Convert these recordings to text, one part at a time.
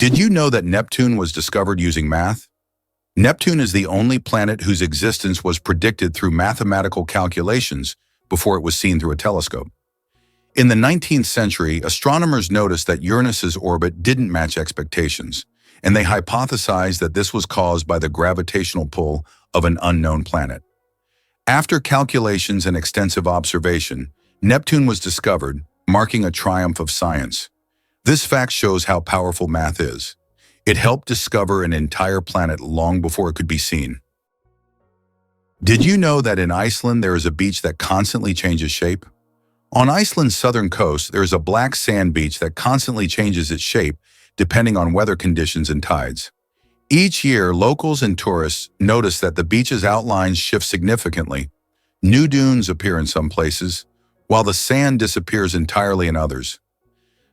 Did you know that Neptune was discovered using math? Neptune is the only planet whose existence was predicted through mathematical calculations before it was seen through a telescope. In the 19th century, astronomers noticed that Uranus's orbit didn't match expectations, and they hypothesized that this was caused by the gravitational pull of an unknown planet. After calculations and extensive observation, Neptune was discovered, marking a triumph of science. This fact shows how powerful math is. It helped discover an entire planet long before it could be seen. Did you know that in Iceland there is a beach that constantly changes shape? On Iceland's southern coast, there is a black sand beach that constantly changes its shape depending on weather conditions and tides. Each year, locals and tourists notice that the beach's outlines shift significantly. New dunes appear in some places, while the sand disappears entirely in others.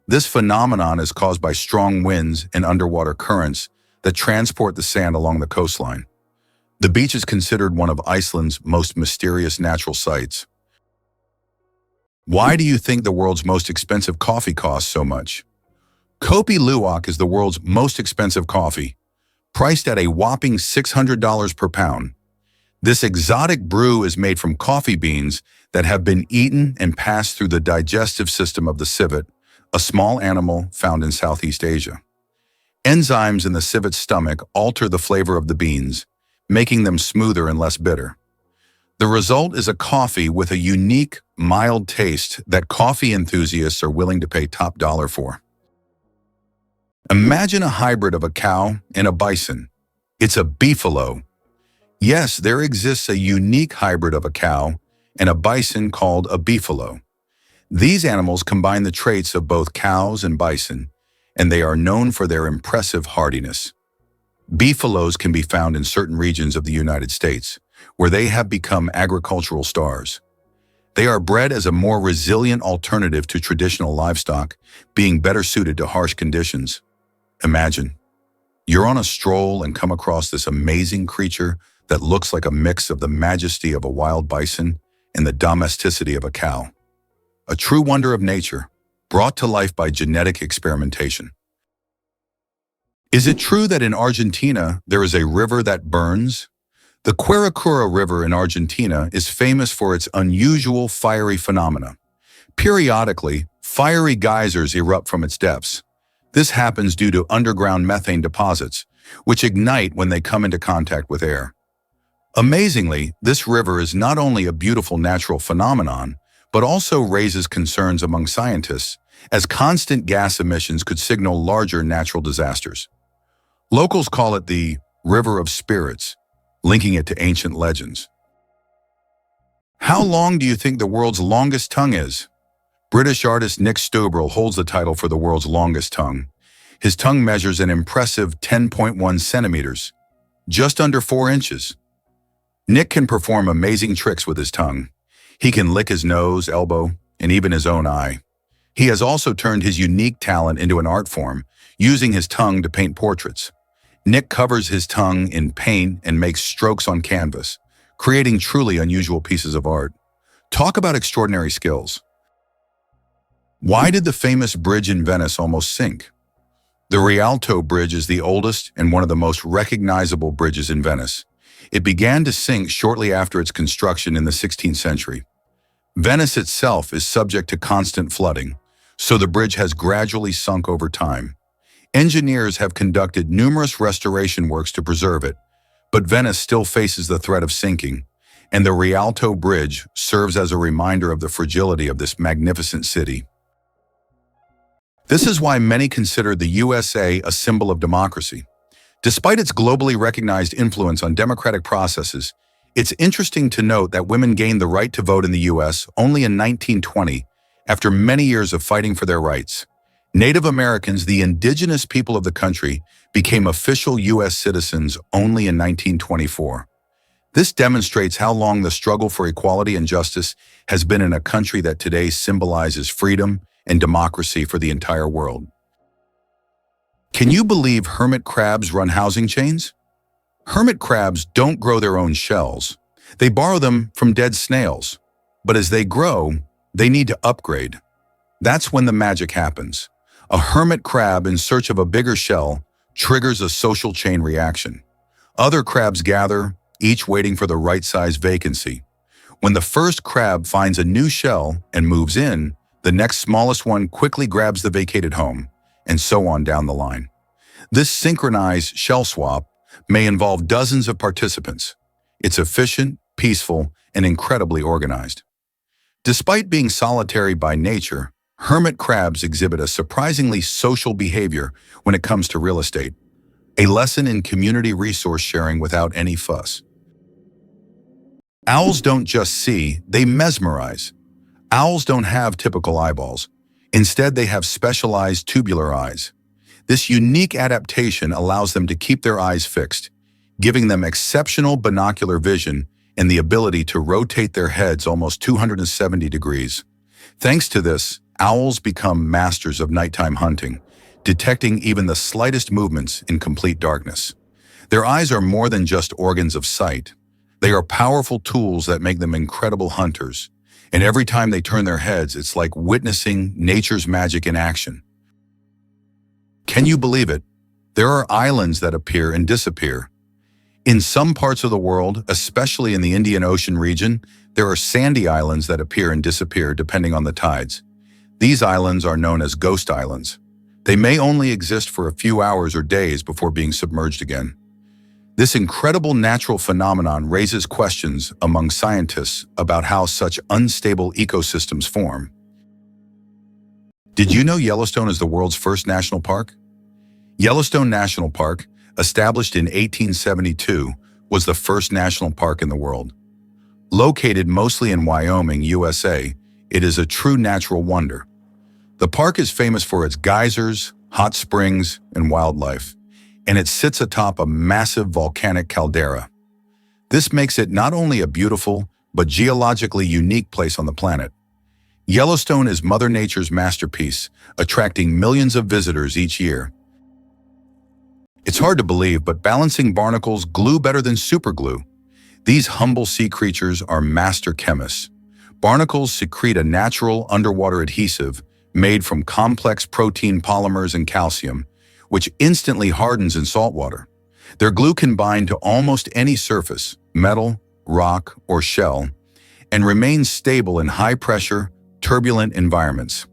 This phenomenon is caused by strong winds and underwater currents that transport the sand along the coastline. The beach is considered one of Iceland's most mysterious natural sights. Why do you think the world's most expensive coffee costs so much? Kopi Luwak is the world's most expensive coffee, priced at a whopping $600 per pound. This exotic brew is made from coffee beans that have been eaten and passed through the digestive system of the civet, a small animal found in Southeast Asia. Enzymes in the civet's stomach alter the flavor of the beans, making them smoother and less bitter. The result is a coffee with a unique, mild taste that coffee enthusiasts are willing to pay top dollar for. Imagine a hybrid of a cow and a bison. It's a beefalo. Yes, there exists a unique hybrid of a cow and a bison called a beefalo. These animals combine the traits of both cows and bison, and they are known for their impressive hardiness. Beefalos can be found in certain regions of the United States, where they have become agricultural stars. They are bred as a more resilient alternative to traditional livestock, being better suited to harsh conditions. Imagine, you're on a stroll and come across this amazing creature that looks like a mix of the majesty of a wild bison and the domesticity of a cow. A true wonder of nature, brought to life by genetic experimentation. Is it true that in Argentina there is a river that burns? The Quilicura River in Argentina is famous for its unusual fiery phenomena. Periodically, fiery geysers erupt from its depths. This happens due to underground methane deposits, which ignite when they come into contact with air. Amazingly, this river is not only a beautiful natural phenomenon, but also raises concerns among scientists, as constant gas emissions could signal larger natural disasters. Locals call it the River of Spirits, linking it to ancient legends. How long do you think the world's longest tongue is? British artist Nick Stubrel holds the title for the world's longest tongue. His tongue measures an impressive 10.1 centimeters, just under 4 inches. Nick can perform amazing tricks with his tongue. He can lick his nose, elbow, and even his own eye. He has also turned his unique talent into an art form, using his tongue to paint portraits. Nick covers his tongue in paint and makes strokes on canvas, creating truly unusual pieces of art. Talk about extraordinary skills. Why did the famous bridge in Venice almost sink? The Rialto Bridge is the oldest and one of the most recognizable bridges in Venice. It began to sink shortly after its construction in the 16th century. Venice itself is subject to constant flooding, so the bridge has gradually sunk over time. Engineers have conducted numerous restoration works to preserve it, but Venice still faces the threat of sinking, and the Rialto Bridge serves as a reminder of the fragility of this magnificent city. This is why many consider the USA a symbol of democracy. Despite its globally recognized influence on democratic processes, it's interesting to note that women gained the right to vote in the U.S. only in 1920, after many years of fighting for their rights. Native Americans, the indigenous people of the country, became official U.S. citizens only in 1924. This demonstrates how long the struggle for equality and justice has been in a country that today symbolizes freedom and democracy for the entire world. Can you believe hermit crabs run housing chains? Hermit crabs don't grow their own shells. They borrow them from dead snails. But as they grow, they need to upgrade. That's when the magic happens. A hermit crab in search of a bigger shell triggers a social chain reaction. Other crabs gather, each waiting for the right size vacancy. When the first crab finds a new shell and moves in, the next smallest one quickly grabs the vacated home, and so on down the line. This synchronized shell swap may involve dozens of participants. It's efficient, peaceful, and incredibly organized. Despite being solitary by nature, hermit crabs exhibit a surprisingly social behavior when it comes to real estate, a lesson in community resource sharing without any fuss. Owls don't just see, they mesmerize. Owls don't have typical eyeballs. Instead, they have specialized tubular eyes. This unique adaptation allows them to keep their eyes fixed, giving them exceptional binocular vision and the ability to rotate their heads almost 270 degrees. Thanks to this, owls become masters of nighttime hunting, detecting even the slightest movements in complete darkness. Their eyes are more than just organs of sight. They are powerful tools that make them incredible hunters. And every time they turn their heads, it's like witnessing nature's magic in action. Can you believe it? There are islands that appear and disappear. In some parts of the world, especially in the Indian Ocean region, there are sandy islands that appear and disappear depending on the tides. These islands are known as ghost islands. They may only exist for a few hours or days before being submerged again. This incredible natural phenomenon raises questions among scientists about how such unstable ecosystems form. Did you know Yellowstone is the world's first national park? Yellowstone National Park, established in 1872, was the first national park in the world. Located mostly in Wyoming, USA, it is a true natural wonder. The park is famous for its geysers, hot springs, and wildlife, and it sits atop a massive volcanic caldera. This makes it not only a beautiful, but geologically unique place on the planet. Yellowstone is Mother Nature's masterpiece, attracting millions of visitors each year. It's hard to believe, but balancing barnacles glue better than superglue. These humble sea creatures are master chemists. Barnacles secrete a natural underwater adhesive made from complex protein polymers and calcium, which instantly hardens in salt water. Their glue can bind to almost any surface, metal, rock, or shell, and remains stable in high-pressure, turbulent environments.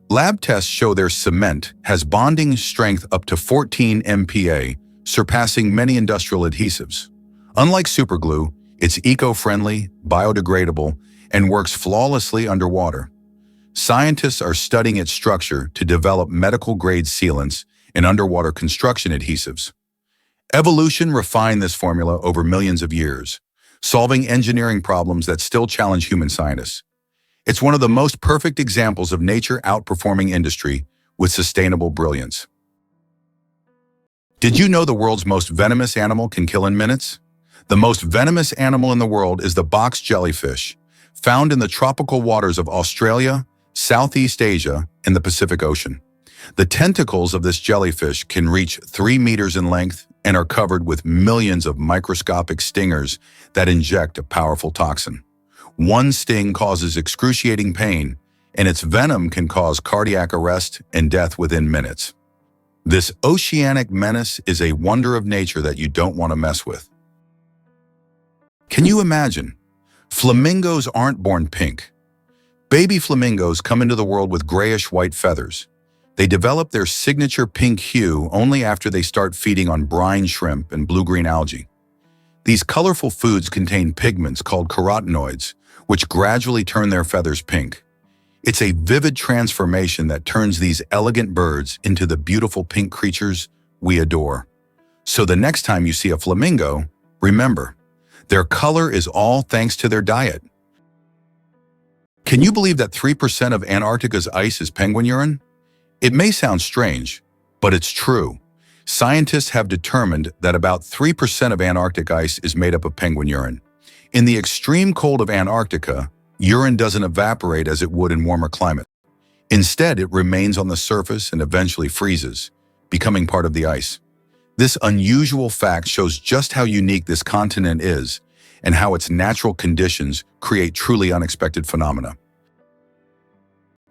Lab tests show their cement has bonding strength up to 14 MPa, surpassing many industrial adhesives. Unlike superglue, it's eco-friendly, biodegradable, and works flawlessly underwater. Scientists are studying its structure to develop medical-grade sealants and underwater construction adhesives. Evolution refined this formula over millions of years, solving engineering problems that still challenge human scientists. It's one of the most perfect examples of nature outperforming industry with sustainable brilliance. Did you know the world's most venomous animal can kill in minutes? The most venomous animal in the world is the box jellyfish, found in the tropical waters of Australia, Southeast Asia, and the Pacific Ocean. The tentacles of this jellyfish can reach 3 meters in length and are covered with millions of microscopic stingers that inject a powerful toxin. One sting causes excruciating pain, and its venom can cause cardiac arrest and death within minutes. This oceanic menace is a wonder of nature that you don't want to mess with. Can you imagine? Flamingos aren't born pink. Baby flamingos come into the world with grayish-white feathers. They develop their signature pink hue only after they start feeding on brine shrimp and blue-green algae. These colorful foods contain pigments called carotenoids, which gradually turn their feathers pink. It's a vivid transformation that turns these elegant birds into the beautiful pink creatures we adore. So the next time you see a flamingo, remember, their color is all thanks to their diet. Can you believe that 3% of Antarctica's ice is penguin urine? It may sound strange, but it's true. Scientists have determined that about 3% of Antarctic ice is made up of penguin urine. In the extreme cold of Antarctica, urine doesn't evaporate as it would in warmer climates. Instead, it remains on the surface and eventually freezes, becoming part of the ice. This unusual fact shows just how unique this continent is and how its natural conditions create truly unexpected phenomena.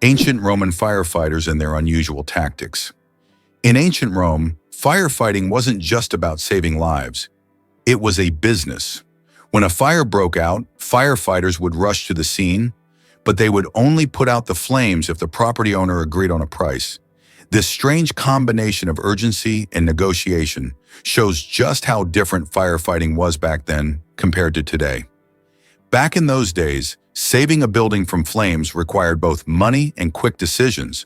Ancient Roman firefighters and their unusual tactics. In ancient Rome, firefighting wasn't just about saving lives. It was a business. When a fire broke out, firefighters would rush to the scene, but they would only put out the flames if the property owner agreed on a price. This strange combination of urgency and negotiation shows just how different firefighting was back then compared to today. Back in those days, saving a building from flames required both money and quick decisions.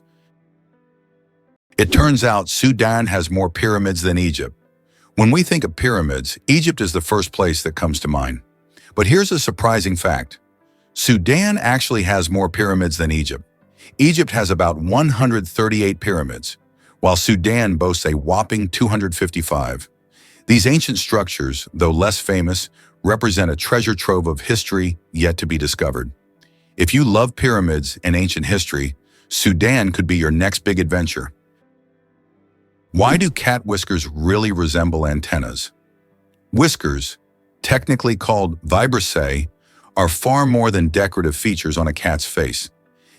It turns out Sudan has more pyramids than Egypt. When we think of pyramids, Egypt is the first place that comes to mind. But here's a surprising fact. Sudan actually has more pyramids than Egypt. Egypt has about 138 pyramids, while Sudan boasts a whopping 255. These ancient structures, though less famous, represent a treasure trove of history yet to be discovered. If you love pyramids and ancient history, Sudan could be your next big adventure. Why do cat whiskers really resemble antennas? Whiskers, technically called vibrissae, are far more than decorative features on a cat's face.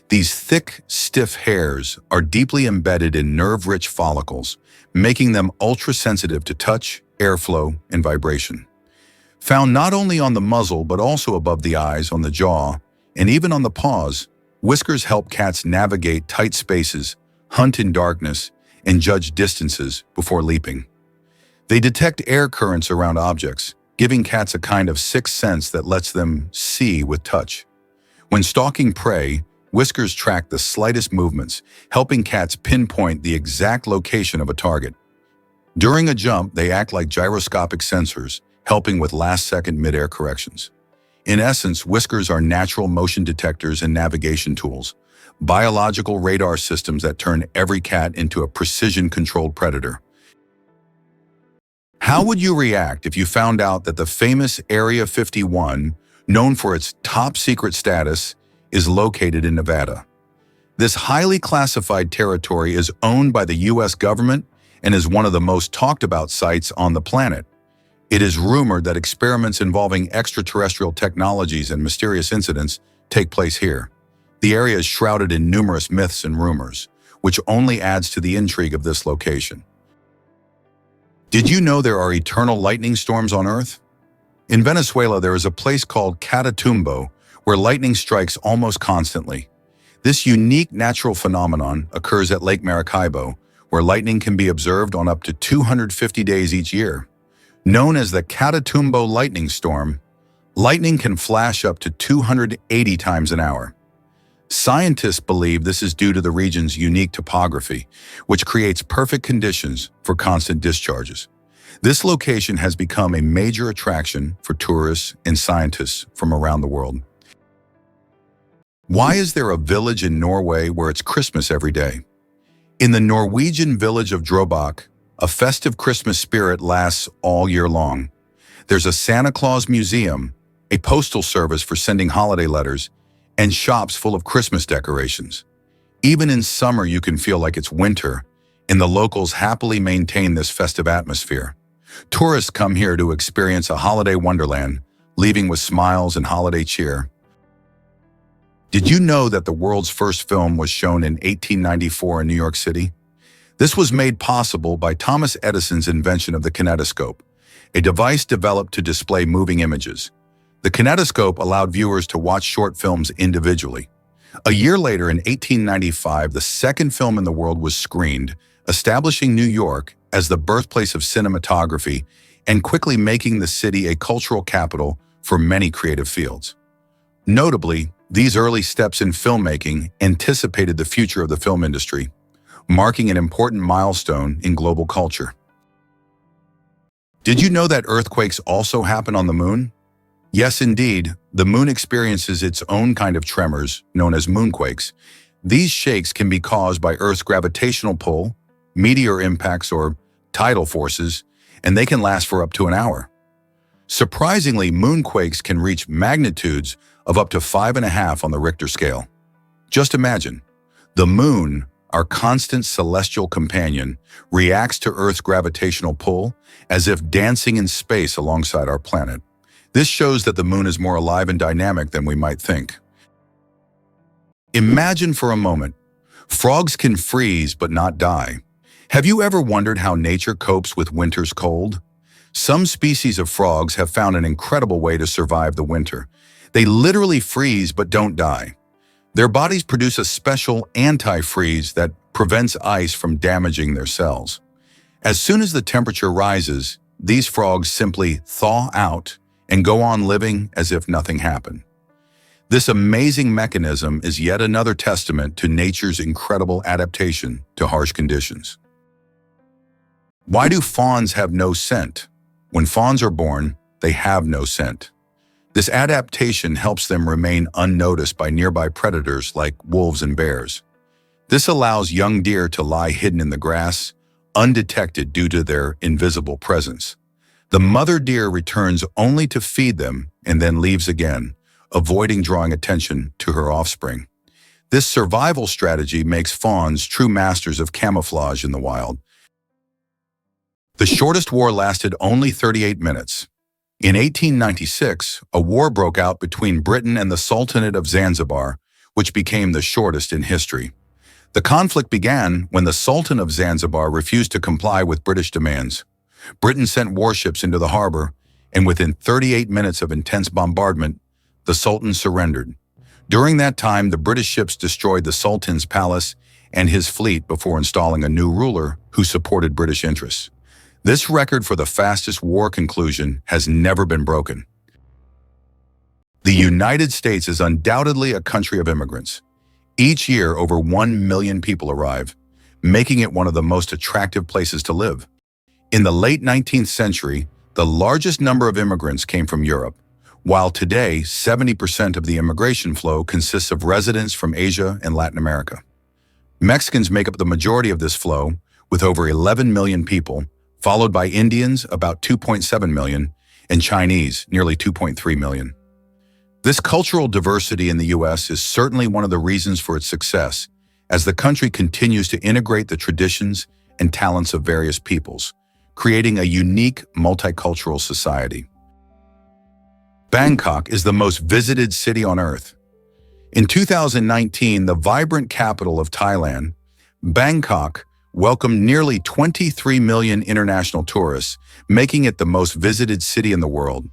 These thick, stiff hairs are deeply embedded in nerve-rich follicles, making them ultra-sensitive to touch, airflow, and vibration. Found not only on the muzzle but also above the eyes, on the jaw, and even on the paws, whiskers help cats navigate tight spaces, hunt in darkness, and judge distances before leaping. They detect air currents around objects, giving cats a kind of sixth sense that lets them see with touch. When stalking prey, whiskers track the slightest movements, helping cats pinpoint the exact location of a target. During a jump, they act like gyroscopic sensors, helping with last-second mid-air corrections. In essence, whiskers are natural motion detectors and navigation tools, biological radar systems that turn every cat into a precision-controlled predator. How would you react if you found out that the famous Area 51, known for its top-secret status, is located in Nevada? This highly classified territory is owned by the U.S. government and is one of the most talked-about sites on the planet. It is rumored that experiments involving extraterrestrial technologies and mysterious incidents take place here. The area is shrouded in numerous myths and rumors, which only adds to the intrigue of this location. Did you know there are eternal lightning storms on Earth? In Venezuela, there is a place called Catatumbo where lightning strikes almost constantly. This unique natural phenomenon occurs at Lake Maracaibo, where lightning can be observed on up to 250 days each year. Known as the Catatumbo lightning storm, lightning can flash up to 280 times an hour. Scientists believe this is due to the region's unique topography, which creates perfect conditions for constant discharges. This location has become a major attraction for tourists and scientists from around the world. Why is there a village in Norway where it's Christmas every day? In the Norwegian village of Drøbak, a festive Christmas spirit lasts all year long. There's a Santa Claus museum, a postal service for sending holiday letters, and shops full of Christmas decorations. Even in summer, you can feel like it's winter, and the locals happily maintain this festive atmosphere. Tourists come here to experience a holiday wonderland, leaving with smiles and holiday cheer. Did you know that the world's first film was shown in 1894 in New York City? This was made possible by Thomas Edison's invention of the kinetoscope, a device developed to display moving images. The kinetoscope allowed viewers to watch short films individually. A year later, in 1895, the second film in the world was screened, establishing New York as the birthplace of cinematography and quickly making the city a cultural capital for many creative fields. Notably, these early steps in filmmaking anticipated the future of the film industry, marking an important milestone in global culture. Did you know that earthquakes also happen on the moon? Yes, indeed, the moon experiences its own kind of tremors, known as moonquakes. These shakes can be caused by Earth's gravitational pull, meteor impacts, or tidal forces, and they can last for up to an hour. Surprisingly, moonquakes can reach magnitudes of up to 5.5 on the Richter scale. Just imagine, the moon, our constant celestial companion, reacts to Earth's gravitational pull as if dancing in space alongside our planet. This shows that the moon is more alive and dynamic than we might think. Imagine for a moment, frogs can freeze but not die. Have you ever wondered how nature copes with winter's cold? Some species of frogs have found an incredible way to survive the winter. They literally freeze but don't die. Their bodies produce a special anti-freeze that prevents ice from damaging their cells. As soon as the temperature rises, these frogs simply thaw out and go on living as if nothing happened. This amazing mechanism is yet another testament to nature's incredible adaptation to harsh conditions. Why do fawns have no scent? When fawns are born, they have no scent. This adaptation helps them remain unnoticed by nearby predators like wolves and bears. This allows young deer to lie hidden in the grass, undetected due to their invisible presence. The mother deer returns only to feed them and then leaves again, avoiding drawing attention to her offspring. This survival strategy makes fawns true masters of camouflage in the wild. The shortest war lasted only 38 minutes. In 1896, a war broke out between Britain and the Sultanate of Zanzibar, which became the shortest in history. The conflict began when the Sultan of Zanzibar refused to comply with British demands. Britain sent warships into the harbor, and within 38 minutes of intense bombardment, the Sultan surrendered. During that time, the British ships destroyed the Sultan's palace and his fleet before installing a new ruler who supported British interests. This record for the fastest war conclusion has never been broken. The United States is undoubtedly a country of immigrants. Each year, over 1 million people arrive, making it one of the most attractive places to live. In the late 19th century, the largest number of immigrants came from Europe, while today 70% of the immigration flow consists of residents from Asia and Latin America. Mexicans make up the majority of this flow, with over 11 million people, followed by Indians, about 2.7 million, and Chinese, nearly 2.3 million. This cultural diversity in the U.S. is certainly one of the reasons for its success, as the country continues to integrate the traditions and talents of various peoples, creating a unique multicultural society. Bangkok is the most visited city on Earth. In 2019, the vibrant capital of Thailand, Bangkok welcomed nearly 23 million international tourists, making it the most visited city in the world.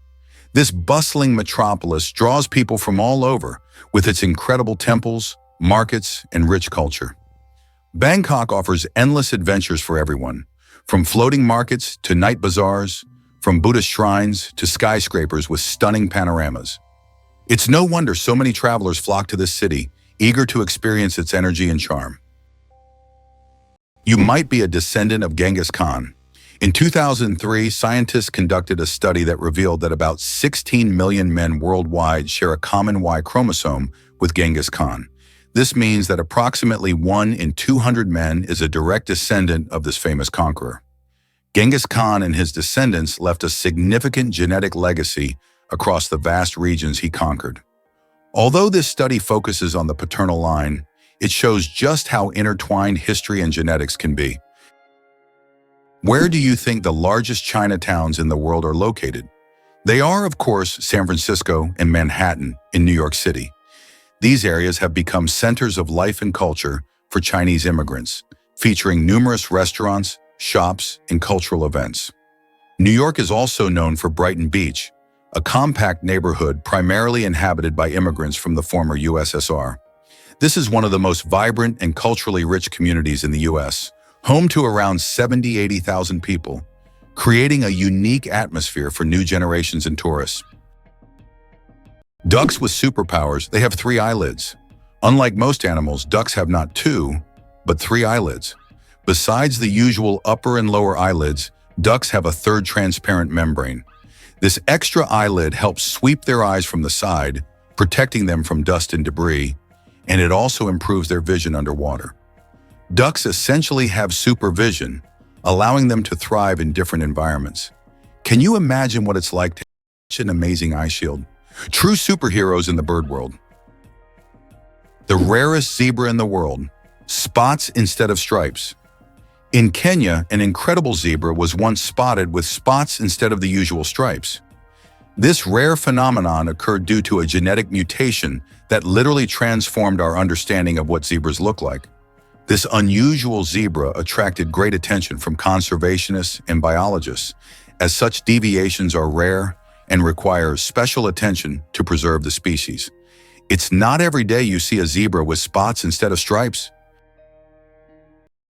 This bustling metropolis draws people from all over with its incredible temples, markets, and rich culture. Bangkok offers endless adventures for everyone, from floating markets to night bazaars, from Buddhist shrines to skyscrapers with stunning panoramas. It's no wonder so many travelers flock to this city, eager to experience its energy and charm. You might be a descendant of Genghis Khan. In 2003, scientists conducted a study that revealed that about 16 million men worldwide share a common Y chromosome with Genghis Khan. This means that approximately 1 in 200 men is a direct descendant of this famous conqueror. Genghis Khan and his descendants left a significant genetic legacy across the vast regions he conquered. Although this study focuses on the paternal line, it shows just how intertwined history and genetics can be. Where do you think the largest Chinatowns in the world are located? They are, of course, San Francisco and Manhattan in New York City. These areas have become centers of life and culture for Chinese immigrants, featuring numerous restaurants, shops, and cultural events. New York is also known for Brighton Beach, a compact neighborhood primarily inhabited by immigrants from the former USSR. This is one of the most vibrant and culturally rich communities in the U.S., home to around 80,000 people, creating a unique atmosphere for new generations and tourists. Ducks with superpowers, they have 3 eyelids. Unlike most animals, ducks have not 2, but 3 eyelids. Besides the usual upper and lower eyelids, ducks have a third transparent membrane. This extra eyelid helps sweep their eyes from the side, protecting them from dust and debris, and it also improves their vision underwater. Ducks essentially have supervision, allowing them to thrive in different environments. Can you imagine what it's like to have such an amazing eye shield? True superheroes in the bird world. The rarest zebra in the world, spots instead of stripes. In Kenya, an incredible zebra was once spotted with spots instead of the usual stripes. This rare phenomenon occurred due to a genetic mutation that literally transformed our understanding of what zebras look like. This unusual zebra attracted great attention from conservationists and biologists, as such deviations are rare and require special attention to preserve the species. It's not every day you see a zebra with spots instead of stripes.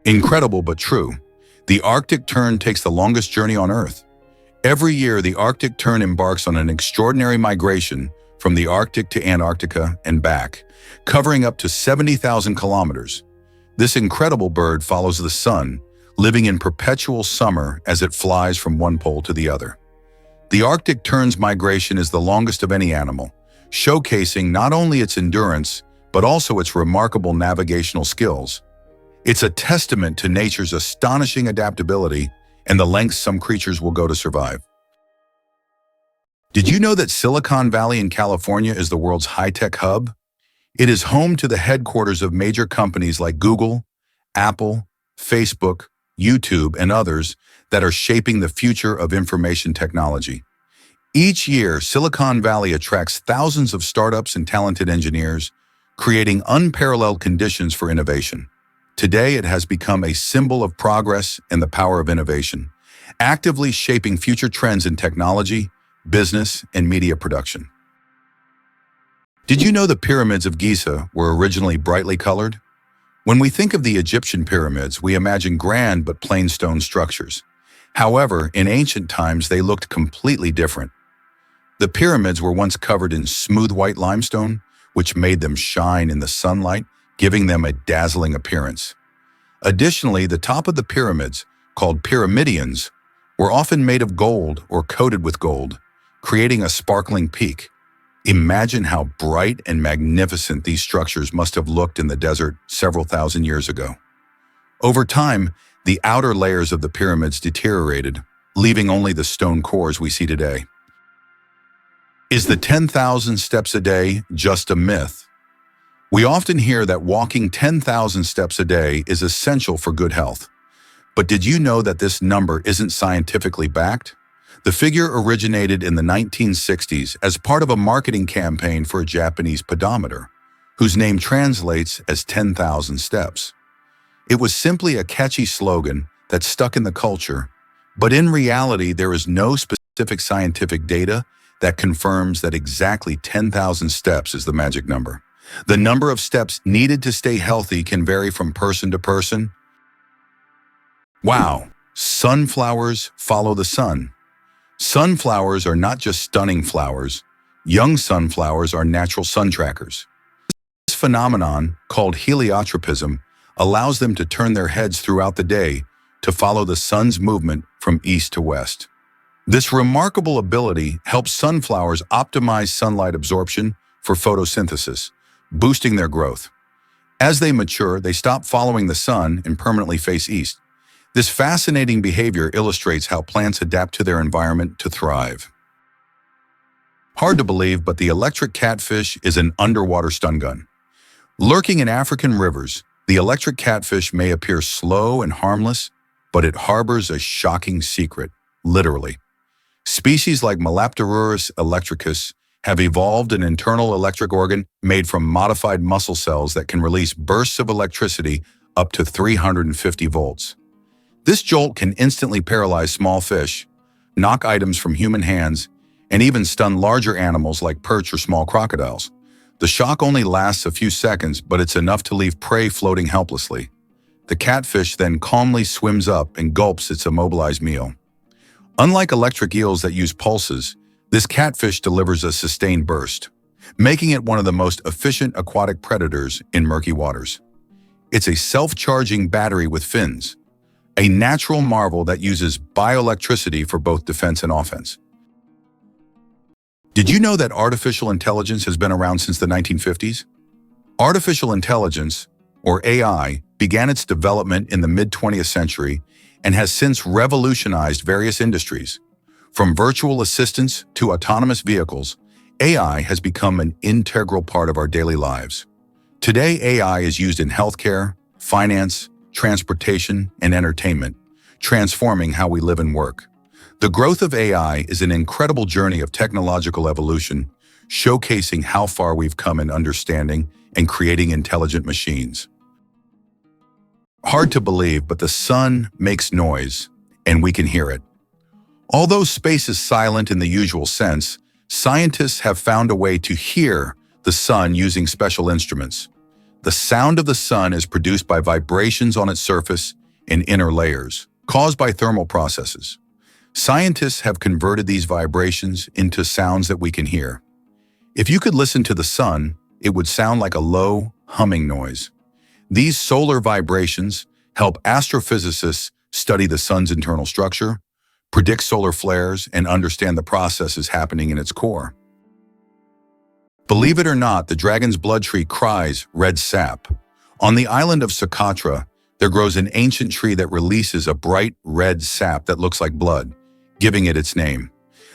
Incredible but true. The Arctic tern takes the longest journey on Earth. Every year, the Arctic tern embarks on an extraordinary migration from the Arctic to Antarctica and back, covering up to 70,000 kilometers. This incredible bird follows the sun, living in perpetual summer as it flies from one pole to the other. The Arctic tern's migration is the longest of any animal, showcasing not only its endurance, but also its remarkable navigational skills. It's a testament to nature's astonishing adaptability and the lengths some creatures will go to survive. Did you know that Silicon Valley in California is the world's high-tech hub? It is home to the headquarters of major companies like Google, Apple, Facebook, YouTube, and others that are shaping the future of information technology. Each year, Silicon Valley attracts thousands of startups and talented engineers, creating unparalleled conditions for innovation. Today, it has become a symbol of progress and the power of innovation, actively shaping future trends in technology, business, and media production. Did you know the pyramids of Giza were originally brightly colored? When we think of the Egyptian pyramids, we imagine grand but plain stone structures. However, in ancient times, they looked completely different. The pyramids were once covered in smooth white limestone, which made them shine in the sunlight, giving them a dazzling appearance. Additionally, the top of the pyramids, called pyramidions, were often made of gold or coated with gold, creating a sparkling peak. Imagine how bright and magnificent these structures must have looked in the desert several thousand years ago. Over time, the outer layers of the pyramids deteriorated, leaving only the stone cores we see today. Is the 10,000 steps a day just a myth? We often hear that walking 10,000 steps a day is essential for good health. But did you know that this number isn't scientifically backed? The figure originated in the 1960s as part of a marketing campaign for a Japanese pedometer, whose name translates as 10,000 steps. It was simply a catchy slogan that stuck in the culture, but in reality, there is no specific scientific data that confirms that exactly 10,000 steps is the magic number. The number of steps needed to stay healthy can vary from person to person. Wow, sunflowers follow the sun. Sunflowers are not just stunning flowers. Young sunflowers are natural sun trackers. This phenomenon, called heliotropism, allows them to turn their heads throughout the day to follow the sun's movement from east to west. This remarkable ability helps sunflowers optimize sunlight absorption for photosynthesis, boosting their growth. As they mature, they stop following the sun and permanently face east. This fascinating behavior illustrates how plants adapt to their environment to thrive. Hard to believe, but the electric catfish is an underwater stun gun. Lurking in African rivers, the electric catfish may appear slow and harmless, but it harbors a shocking secret, literally. Species like Melapterurus electricus have evolved an internal electric organ made from modified muscle cells that can release bursts of electricity up to 350 volts. This jolt can instantly paralyze small fish, knock items from human hands, and even stun larger animals like perch or small crocodiles. The shock only lasts a few seconds, but it's enough to leave prey floating helplessly. The catfish then calmly swims up and gulps its immobilized meal. Unlike electric eels that use pulses, this catfish delivers a sustained burst, making it one of the most efficient aquatic predators in murky waters. It's a self-charging battery with fins, a natural marvel that uses bioelectricity for both defense and offense. Did you know that artificial intelligence has been around since the 1950s? Artificial intelligence, or AI, began its development in the mid-20th century and has since revolutionized various industries. From virtual assistants to autonomous vehicles, AI has become an integral part of our daily lives. Today, AI is used in healthcare, finance, transportation, and entertainment, transforming how we live and work. The growth of AI is an incredible journey of technological evolution, showcasing how far we've come in understanding and creating intelligent machines. Hard to believe, but the sun makes noise, and we can hear it. Although space is silent in the usual sense, scientists have found a way to hear the sun using special instruments. The sound of the sun is produced by vibrations on its surface and inner layers, caused by thermal processes. Scientists have converted these vibrations into sounds that we can hear. If you could listen to the sun, it would sound like a low, humming noise. These solar vibrations help astrophysicists study the sun's internal structure, predict solar flares, and understand the processes happening in its core. Believe it or not, the dragon's blood tree cries red sap. On the island of Socotra, there grows an ancient tree that releases a bright red sap that looks like blood, giving it its name.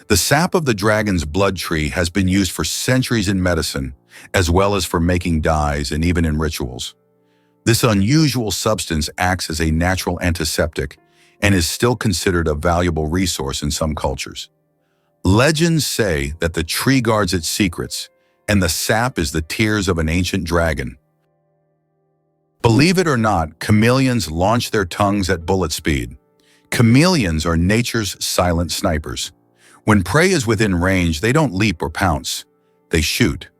The sap of the dragon's blood tree has been used for centuries in medicine, as well as for making dyes and even in rituals. This unusual substance acts as a natural antiseptic and is still considered a valuable resource in some cultures. Legends say that the tree guards its secrets, and the sap is the tears of an ancient dragon. Believe it or not, chameleons launch their tongues at bullet speed. Chameleons are nature's silent snipers. When prey is within range, they don't leap or pounce. They shoot.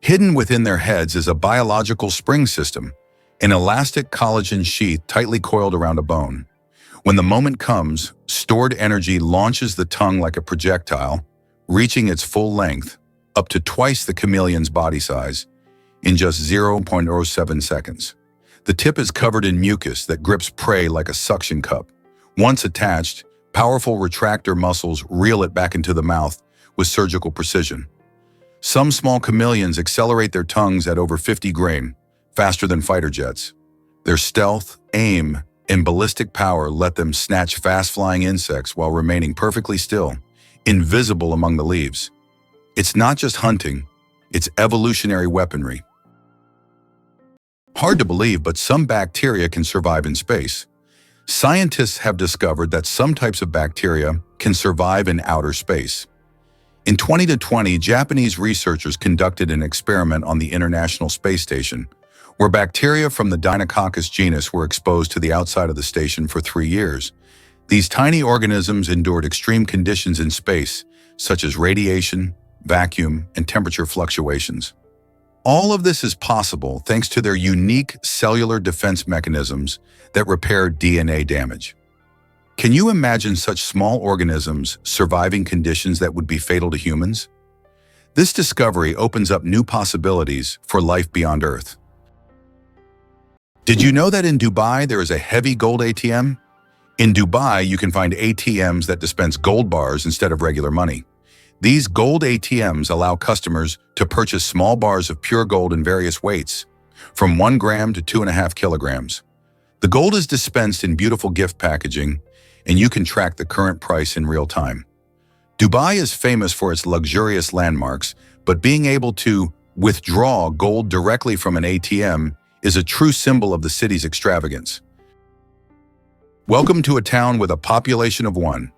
Hidden within their heads is a biological spring system, an elastic collagen sheath tightly coiled around a bone. When the moment comes, stored energy launches the tongue like a projectile, reaching its full length, up to twice the chameleon's body size, in just 0.07 seconds. The tip is covered in mucus that grips prey like a suction cup. Once attached, powerful retractor muscles reel it back into the mouth with surgical precision. Some small chameleons accelerate their tongues at over 50 grain, faster than fighter jets. Their stealth, aim, and ballistic power let them snatch fast-flying insects while remaining perfectly still, invisible among the leaves. It's not just hunting, it's evolutionary weaponry. Hard to believe, but some bacteria can survive in space. Scientists have discovered that some types of bacteria can survive in outer space. In 2020, Japanese researchers conducted an experiment on the International Space Station, where bacteria from the Deinococcus genus were exposed to the outside of the station for 3 years. These tiny organisms endured extreme conditions in space, such as radiation, vacuum, and temperature fluctuations. All of this is possible thanks to their unique cellular defense mechanisms that repair DNA damage. Can you imagine such small organisms surviving conditions that would be fatal to humans? This discovery opens up new possibilities for life beyond Earth. Did you know that in Dubai there is a heavy gold ATM? In Dubai, you can find ATMs that dispense gold bars instead of regular money. These gold ATMs allow customers to purchase small bars of pure gold in various weights, from 1 gram to 2.5 kilograms. The gold is dispensed in beautiful gift packaging, and you can track the current price in real time. Dubai is famous for its luxurious landmarks, but being able to withdraw gold directly from an ATM is a true symbol of the city's extravagance. Welcome to a town with a population of 1.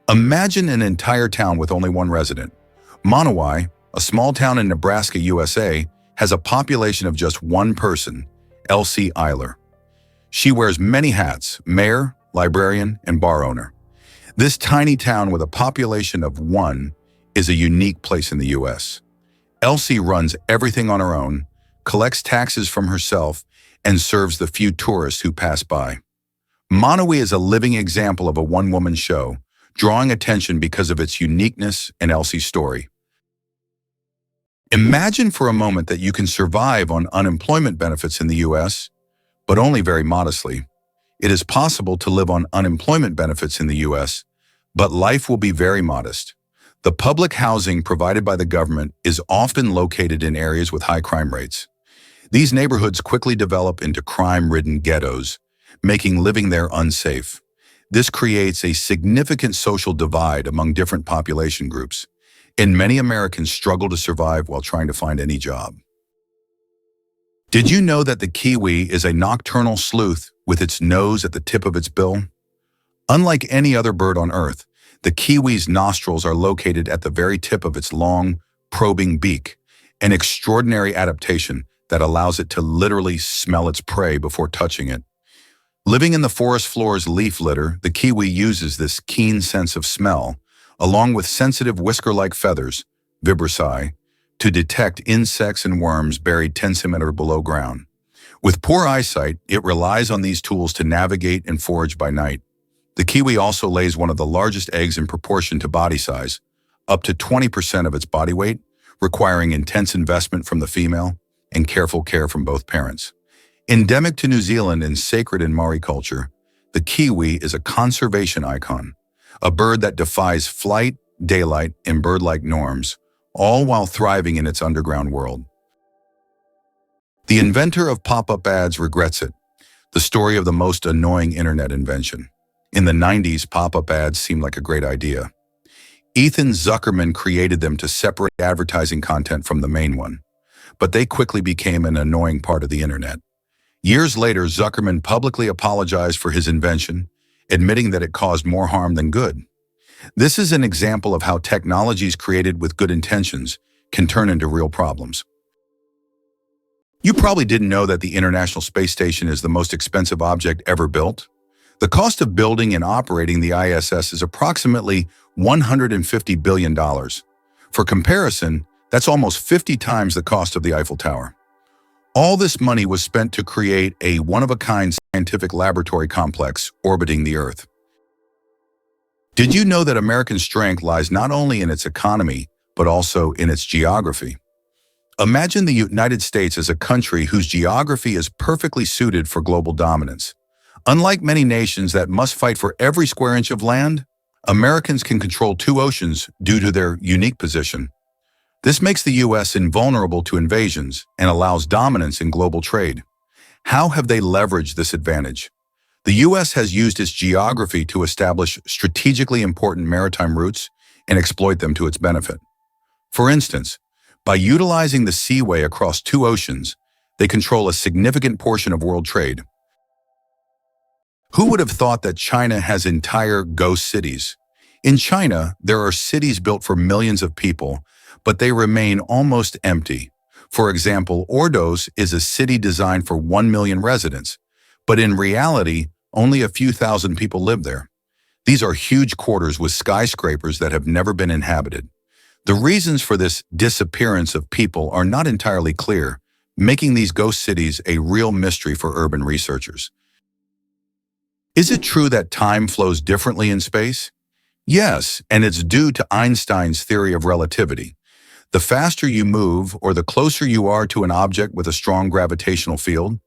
Imagine an entire town with only 1 resident. Monowai, a small town in Nebraska, USA, has a population of just 1 person, Elsie Eiler. She wears many hats: mayor, librarian, and bar owner. This tiny town with a population of 1 is a unique place in the US. Elsie runs everything on her own, collects taxes from herself, and serves the few tourists who pass by. Monowai is a living example of a one-woman show, drawing attention because of its uniqueness and Elsie's story. Imagine for a moment that you can survive on unemployment benefits in the US, but only very modestly. It is possible to live on unemployment benefits in the US, but life will be very modest. The public housing provided by the government is often located in areas with high crime rates. These neighborhoods quickly develop into crime-ridden ghettos, making living there unsafe. This creates a significant social divide among different population groups, and many Americans struggle to survive while trying to find any job. Did you know that the kiwi is a nocturnal sleuth with its nose at the tip of its bill? Unlike any other bird on Earth, The kiwi's nostrils are located at the very tip of its long, probing beak, an extraordinary adaptation that allows it to literally smell its prey before touching it. Living in the forest floor's leaf litter, the kiwi uses this keen sense of smell, along with sensitive whisker-like feathers, vibrissae, to detect insects and worms buried 10 centimeters below ground. With poor eyesight, it relies on these tools to navigate and forage by night. The kiwi also lays one of the largest eggs in proportion to body size, up to 20% of its body weight, requiring intense investment from the female and careful care from both parents. Endemic to New Zealand and sacred in Maori culture, the kiwi is a conservation icon, a bird that defies flight, daylight, and bird-like norms, all while thriving in its underground world. The inventor of pop-up ads regrets it, the story of the most annoying internet invention. In the 90s, pop-up ads seemed like a great idea. Ethan Zuckerman created them to separate advertising content from the main one, but they quickly became an annoying part of the internet. Years later, Zuckerman publicly apologized for his invention, admitting that it caused more harm than good. This is an example of how technologies created with good intentions can turn into real problems. You probably didn't know that the International Space Station is the most expensive object ever built. The cost of building and operating the ISS is approximately $150 billion. For comparison, that's almost 50 times the cost of the Eiffel Tower. All this money was spent to create a one-of-a-kind scientific laboratory complex orbiting the Earth. Did you know that America's strength lies not only in its economy, but also in its geography? Imagine the United States as a country whose geography is perfectly suited for global dominance. Unlike many nations that must fight for every square inch of land, Americans can control 2 oceans due to their unique position. This makes the U.S. invulnerable to invasions and allows dominance in global trade. How have they leveraged this advantage? The U.S. has used its geography to establish strategically important maritime routes and exploit them to its benefit. For instance, by utilizing the seaway across 2 oceans, they control a significant portion of world trade. Who would have thought that China has entire ghost cities? In China, there are cities built for millions of people, but they remain almost empty. For example, Ordos is a city designed for 1 million residents, but in reality, only a few thousand people live there. These are huge quarters with skyscrapers that have never been inhabited. The reasons for this disappearance of people are not entirely clear, making these ghost cities a real mystery for urban researchers. Is it true that time flows differently in space? Yes, and it's due to Einstein's theory of relativity. The faster you move or the closer you are to an object with a strong gravitational field,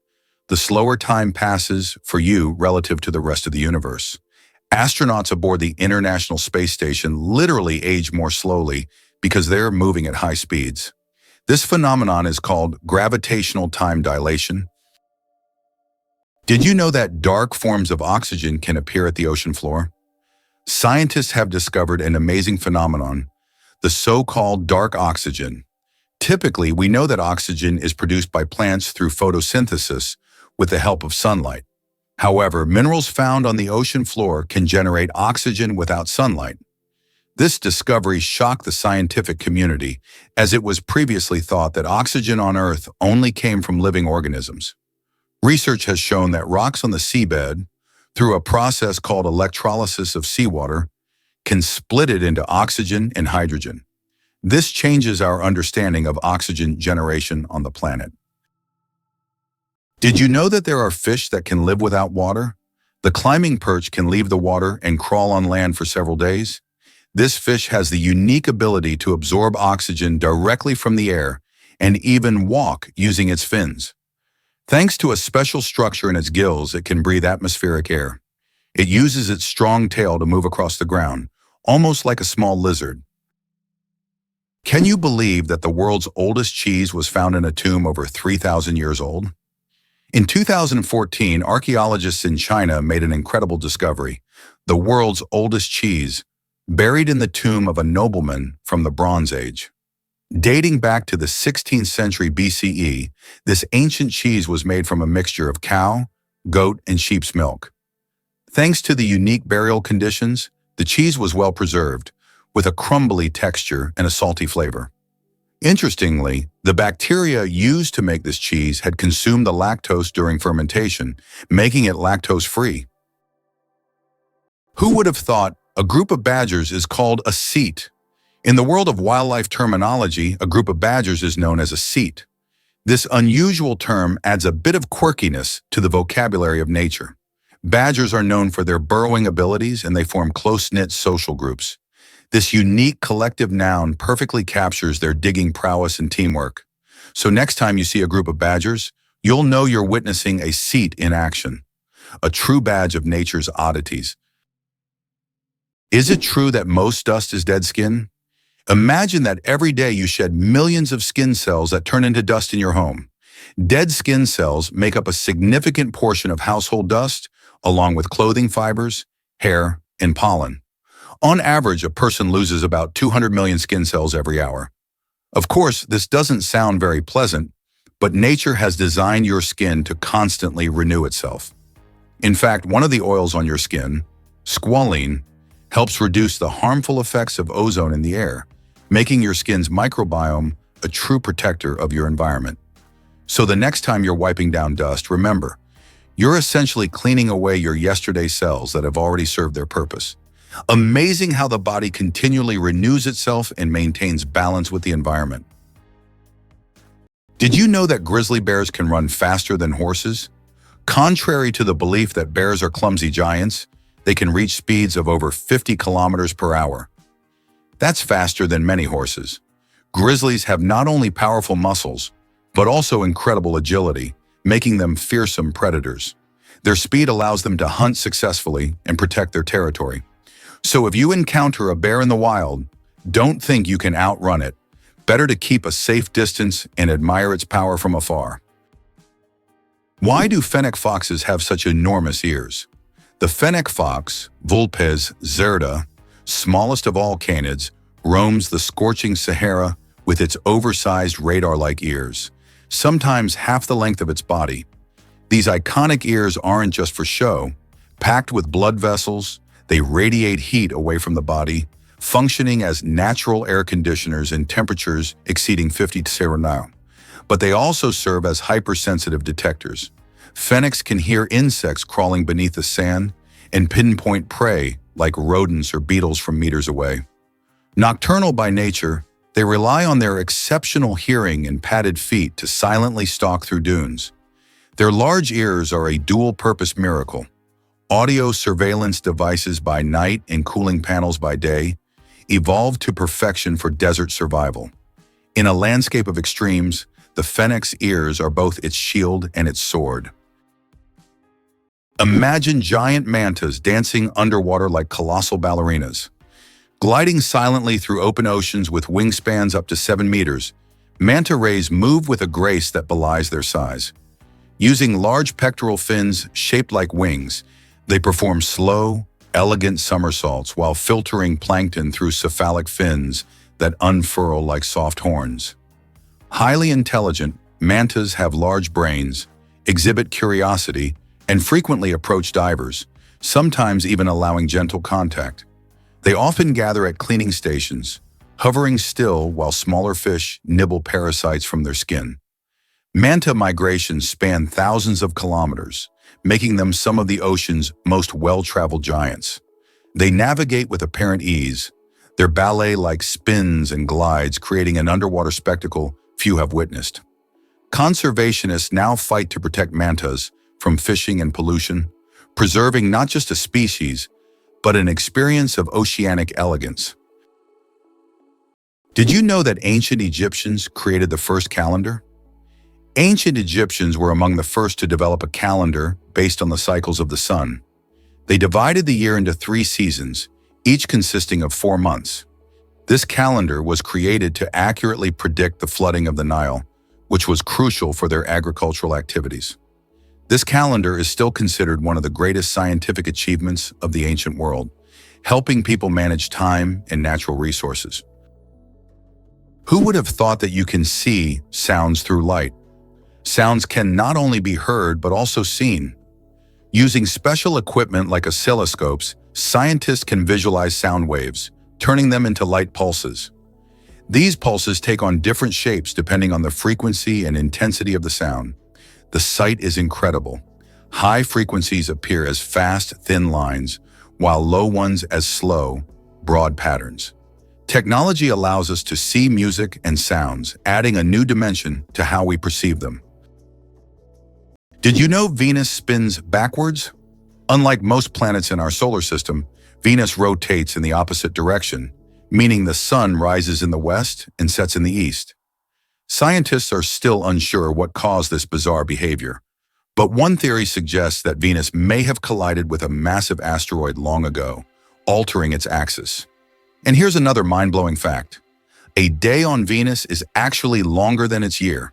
the slower time passes for you relative to the rest of the universe. Astronauts aboard the International Space Station literally age more slowly because they're moving at high speeds. This phenomenon is called gravitational time dilation. Did you know that dark forms of oxygen can appear at the ocean floor? Scientists have discovered an amazing phenomenon, the so-called dark oxygen. Typically, we know that oxygen is produced by plants through photosynthesis with the help of sunlight. However, minerals found on the ocean floor can generate oxygen without sunlight. This discovery shocked the scientific community, as it was previously thought that oxygen on Earth only came from living organisms. Research has shown that rocks on the seabed, through a process called electrolysis of seawater, can split it into oxygen and hydrogen. This changes our understanding of oxygen generation on the planet. Did you know that there are fish that can live without water? The climbing perch can leave the water and crawl on land for several days. This fish has the unique ability to absorb oxygen directly from the air and even walk using its fins. Thanks to a special structure in its gills, it can breathe atmospheric air. It uses its strong tail to move across the ground, almost like a small lizard. Can you believe that the world's oldest cheese was found in a tomb over 3,000 years old? In 2014, archaeologists in China made an incredible discovery: the world's oldest cheese, buried in the tomb of a nobleman from the Bronze Age. Dating back to the 16th century BCE, this ancient cheese was made from a mixture of cow, goat, and sheep's milk. Thanks to the unique burial conditions, The cheese was well preserved, with a crumbly texture and a salty flavor. Interestingly, the bacteria used to make this cheese had consumed the lactose during fermentation, making it lactose-free. Who would have thought a group of badgers is called a ceat? In the world of wildlife terminology, a group of badgers is known as a ceat. This unusual term adds a bit of quirkiness to the vocabulary of nature. Badgers are known for their burrowing abilities, and they form close-knit social groups. This unique collective noun perfectly captures their digging prowess and teamwork. So next time you see a group of badgers, you'll know you're witnessing a ceat in action, a true badge of nature's oddities. Is it true that most dust is dead skin? Imagine that every day you shed millions of skin cells that turn into dust in your home. Dead skin cells make up a significant portion of household dust, along with clothing fibers, hair, and pollen. On average, a person loses about 200 million skin cells every hour. Of course, this doesn't sound very pleasant, but nature has designed your skin to constantly renew itself. In fact, one of the oils on your skin, squalene, helps reduce the harmful effects of ozone in the air, making your skin's microbiome a true protector of your environment. So the next time you're wiping down dust, remember, you're essentially cleaning away your yesterday cells that have already served their purpose. Amazing how the body continually renews itself and maintains balance with the environment. Did you know that grizzly bears can run faster than horses? Contrary to the belief that bears are clumsy giants, they can reach speeds of over 50 kilometers per hour. That's faster than many horses. Grizzlies have not only powerful muscles, but also incredible agility, making them fearsome predators. Their speed allows them to hunt successfully and protect their territory. So if you encounter a bear in the wild, don't think you can outrun it. Better to keep a safe distance and admire its power from afar. Why do fennec foxes have such enormous ears? The fennec fox, Vulpes zerda, smallest of all canids, roams the scorching Sahara with its oversized radar-like ears, sometimes half the length of its body. These iconic ears aren't just for show. Packed with blood vessels, they radiate heat away from the body, functioning as natural air conditioners in temperatures exceeding 50 Fahrenheit. But they also serve as hypersensitive detectors. Fennecs can hear insects crawling beneath the sand and pinpoint prey like rodents or beetles from meters away. Nocturnal by nature, they rely on their exceptional hearing and padded feet to silently stalk through dunes. Their large ears are a dual-purpose miracle. Audio surveillance devices by night and cooling panels by day, evolved to perfection for desert survival. In a landscape of extremes, the fennec's ears are both its shield and its sword. Imagine giant mantas dancing underwater like colossal ballerinas. Gliding silently through open oceans with wingspans up to 7 meters, manta rays move with a grace that belies their size. Using large pectoral fins shaped like wings, they perform slow, elegant somersaults while filtering plankton through cephalic fins that unfurl like soft horns. Highly intelligent, mantas have large brains, exhibit curiosity, and frequently approach divers, sometimes even allowing gentle contact. They often gather at cleaning stations, hovering still while smaller fish nibble parasites from their skin. Manta migrations span thousands of kilometers, making them some of the ocean's most well-traveled giants. They navigate with apparent ease, their ballet-like spins and glides creating an underwater spectacle few have witnessed. Conservationists now fight to protect mantas from fishing and pollution, preserving not just a species, but an experience of oceanic elegance. Did you know that ancient Egyptians created the first calendar? Ancient Egyptians were among the first to develop a calendar based on the cycles of the sun. They divided the year into 3 seasons, each consisting of 4 months. This calendar was created to accurately predict the flooding of the Nile, which was crucial for their agricultural activities. This calendar is still considered one of the greatest scientific achievements of the ancient world, helping people manage time and natural resources. Who would have thought that you can see sounds through light? Sounds can not only be heard but also seen. Using special equipment like oscilloscopes, scientists can visualize sound waves, turning them into light pulses. These pulses take on different shapes depending on the frequency and intensity of the sound. The sight is incredible. High frequencies appear as fast, thin lines, while low ones as slow, broad patterns. Technology allows us to see music and sounds, adding a new dimension to how we perceive them. Did you know Venus spins backwards? Unlike most planets in our solar system, Venus rotates in the opposite direction, meaning the sun rises in the west and sets in the east. Scientists are still unsure what caused this bizarre behavior, but one theory suggests that Venus may have collided with a massive asteroid long ago, altering its axis. And here's another mind-blowing fact. A day on Venus is actually longer than its year.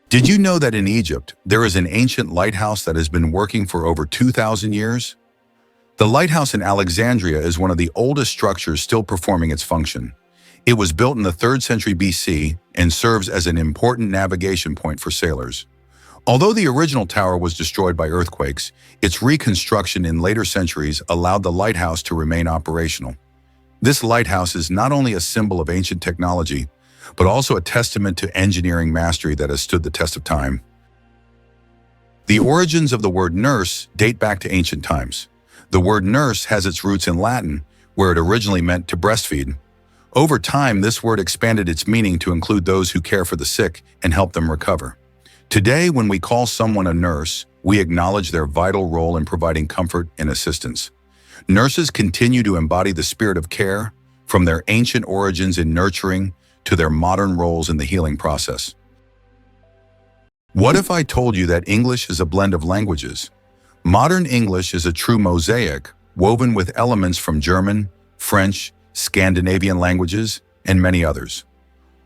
Did you know that in Egypt, there is an ancient lighthouse that has been working for over 2,000 years? The lighthouse in Alexandria is one of the oldest structures still performing its function. It was built in the 3rd century BC and serves as an important navigation point for sailors. Although the original tower was destroyed by earthquakes, its reconstruction in later centuries allowed the lighthouse to remain operational. This lighthouse is not only a symbol of ancient technology, but also a testament to engineering mastery that has stood the test of time. The origins of the word nurse date back to ancient times. The word nurse has its roots in Latin, where it originally meant to breastfeed. Over time, this word expanded its meaning to include those who care for the sick and help them recover. Today, when we call someone a nurse, we acknowledge their vital role in providing comfort and assistance. Nurses continue to embody the spirit of care, from their ancient origins in nurturing to their modern roles in the healing process. What if I told you that English is a blend of languages? Modern English is a true mosaic, woven with elements from German, French, Scandinavian languages, and many others.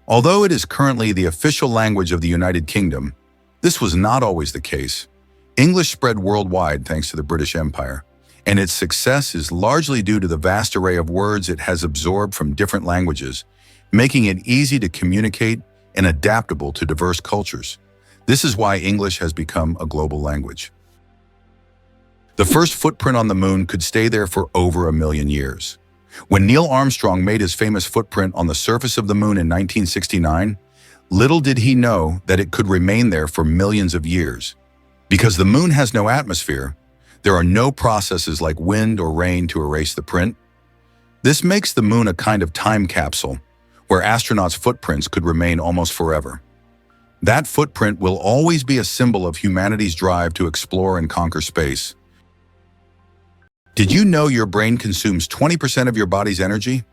Although it is currently the official language of the United Kingdom, this was not always the case. English spread worldwide thanks to the British Empire, and its success is largely due to the vast array of words it has absorbed from different languages, making it easy to communicate and adaptable to diverse cultures. This is why English has become a global language. The first footprint on the moon could stay there for over 1 million years. When Neil Armstrong made his famous footprint on the surface of the moon in 1969, little did he know that it could remain there for millions of years. Because the moon has no atmosphere, there are no processes like wind or rain to erase the print. This makes the moon a kind of time capsule, where astronauts' footprints could remain almost forever. That footprint will always be a symbol of humanity's drive to explore and conquer space. Did you know your brain consumes 20% of your body's energy?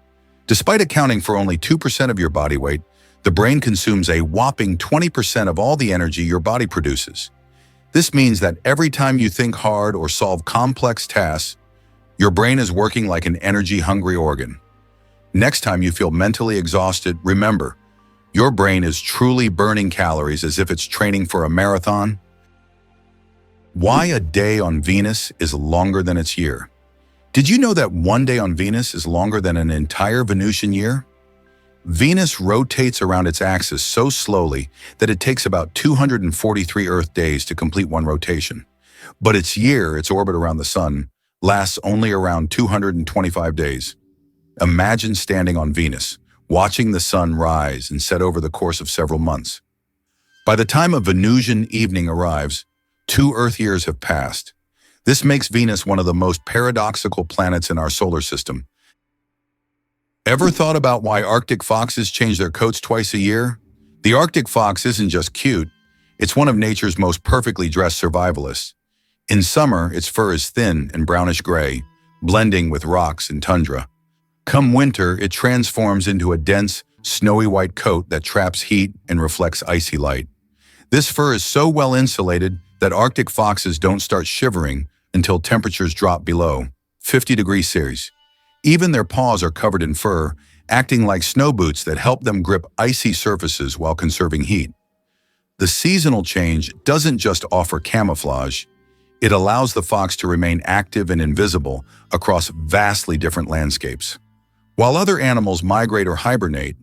Despite accounting for only 2% of your body weight, the brain consumes a whopping 20% of all the energy your body produces. This means that every time you think hard or solve complex tasks, your brain is working like an energy-hungry organ. Next time you feel mentally exhausted, remember, your brain is truly burning calories as if it's training for a marathon. Why a day on Venus is longer than its year? Did you know that 1 day on Venus is longer than an entire Venusian year? Venus rotates around its axis so slowly that it takes about 243 Earth days to complete one rotation. But its year, its orbit around the Sun, lasts only around 225 days. Imagine standing on Venus, watching the sun rise and set over the course of several months. By the time a Venusian evening arrives, 2 Earth years have passed. This makes Venus one of the most paradoxical planets in our solar system. Ever thought about why Arctic foxes change their coats twice a year? The Arctic fox isn't just cute, it's one of nature's most perfectly dressed survivalists. In summer, its fur is thin and brownish-gray, blending with rocks and tundra. Come winter, it transforms into a dense, snowy white coat that traps heat and reflects icy light. This fur is so well insulated that Arctic foxes don't start shivering until temperatures drop below 50 degrees Celsius. Even their paws are covered in fur, acting like snow boots that help them grip icy surfaces while conserving heat. The seasonal change doesn't just offer camouflage, it allows the fox to remain active and invisible across vastly different landscapes. While other animals migrate or hibernate,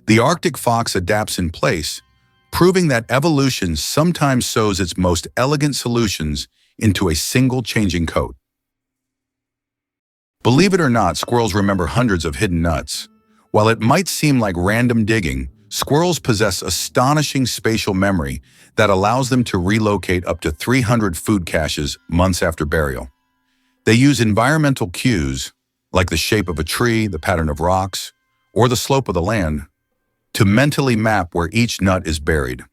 the Arctic fox adapts in place, proving that evolution sometimes sews its most elegant solutions into a single changing coat. Believe it or not, squirrels remember hundreds of hidden nuts. While it might seem like random digging, squirrels possess astonishing spatial memory that allows them to relocate up to 300 food caches months after burial. They use environmental cues, like the shape of a tree, the pattern of rocks, or the slope of the land, to mentally map where each nut is buried.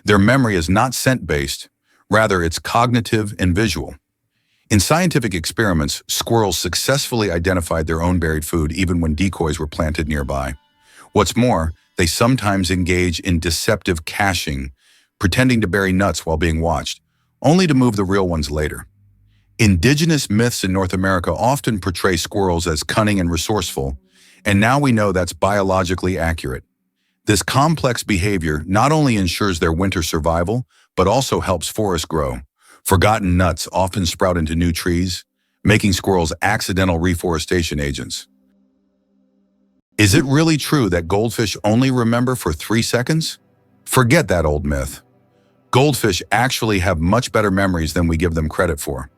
Their memory is not scent-based, rather it's cognitive and visual. In scientific experiments, squirrels successfully identified their own buried food even when decoys were planted nearby. What's more, they sometimes engage in deceptive caching, pretending to bury nuts while being watched, only to move the real ones later. Indigenous myths in North America often portray squirrels as cunning and resourceful, and now we know that's biologically accurate. This complex behavior not only ensures their winter survival, but also helps forests grow. Forgotten nuts often sprout into new trees, making squirrels accidental reforestation agents. Is it really true that goldfish only remember for 3 seconds? Forget that old myth. Goldfish actually have much better memories than we give them credit for.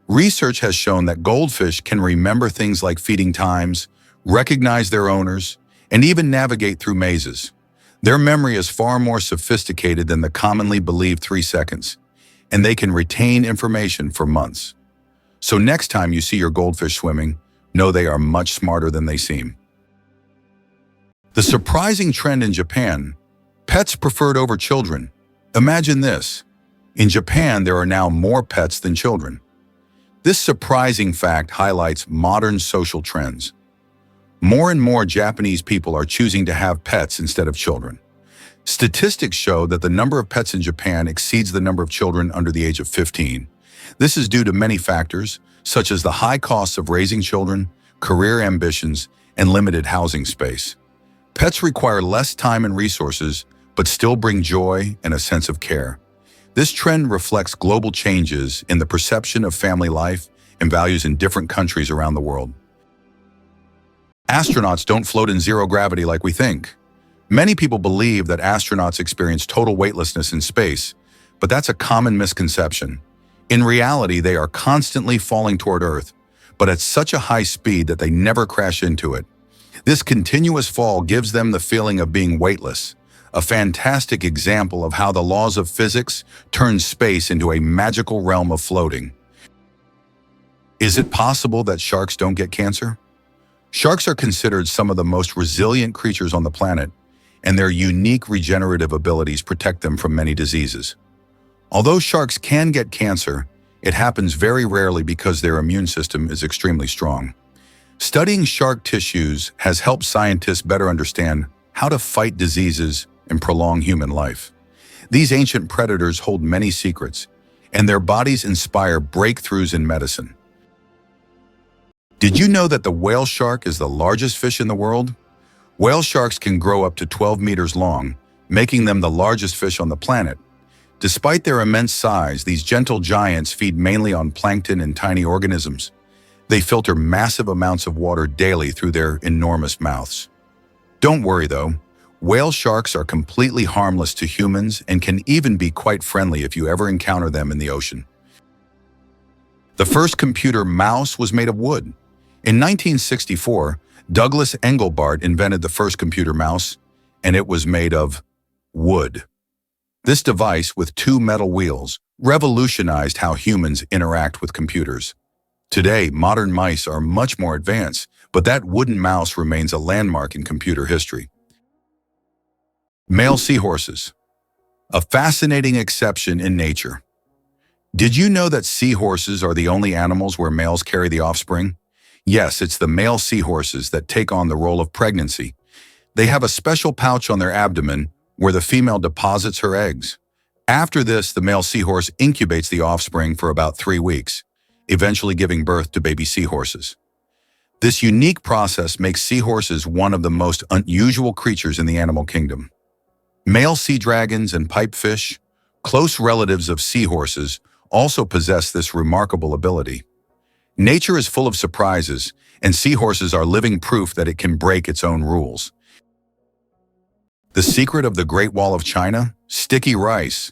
Research has shown that goldfish can remember things like feeding times, recognize their owners, and even navigate through mazes. Their memory is far more sophisticated than the commonly believed 3 seconds, and they can retain information for months. So next time you see your goldfish swimming, know they are much smarter than they seem. The surprising trend in Japan: pets preferred over children. Imagine this. In Japan, there are now more pets than children. This surprising fact highlights modern social trends. More and more Japanese people are choosing to have pets instead of children. Statistics show that the number of pets in Japan exceeds the number of children under the age of 15. This is due to many factors, such as the high costs of raising children, career ambitions, and limited housing space. Pets require less time and resources, but still bring joy and a sense of care. This trend reflects global changes in the perception of family life and values in different countries around the world. Astronauts don't float in zero gravity like we think. Many people believe that astronauts experience total weightlessness in space, but that's a common misconception. In reality, they are constantly falling toward Earth, but at such a high speed that they never crash into it. This continuous fall gives them the feeling of being weightless, a fantastic example of how the laws of physics turn space into a magical realm of floating. Is it possible that sharks don't get cancer? Sharks are considered some of the most resilient creatures on the planet, and their unique regenerative abilities protect them from many diseases. Although sharks can get cancer, it happens very rarely because their immune system is extremely strong. Studying shark tissues has helped scientists better understand how to fight diseases and prolong human life. These ancient predators hold many secrets, and their bodies inspire breakthroughs in medicine. Did you know that the whale shark is the largest fish in the world? Whale sharks can grow up to 12 meters long, making them the largest fish on the planet. Despite their immense size, these gentle giants feed mainly on plankton and tiny organisms. They filter massive amounts of water daily through their enormous mouths. Don't worry though, whale sharks are completely harmless to humans and can even be quite friendly if you ever encounter them in the ocean. The first computer mouse was made of wood. In 1964, Douglas Engelbart invented the first computer mouse, and it was made of wood. This device, with 2 metal wheels, revolutionized how humans interact with computers. Today, modern mice are much more advanced, but that wooden mouse remains a landmark in computer history. Male seahorses, a fascinating exception in nature. Did you know that seahorses are the only animals where males carry the offspring? Yes, it's the male seahorses that take on the role of pregnancy. They have a special pouch on their abdomen where the female deposits her eggs. After this, the male seahorse incubates the offspring for about 3 weeks, eventually giving birth to baby seahorses. This unique process makes seahorses one of the most unusual creatures in the animal kingdom. Male sea dragons and pipefish, close relatives of seahorses, also possess this remarkable ability. Nature is full of surprises, and seahorses are living proof that it can break its own rules. The secret of the Great Wall of China? Sticky rice.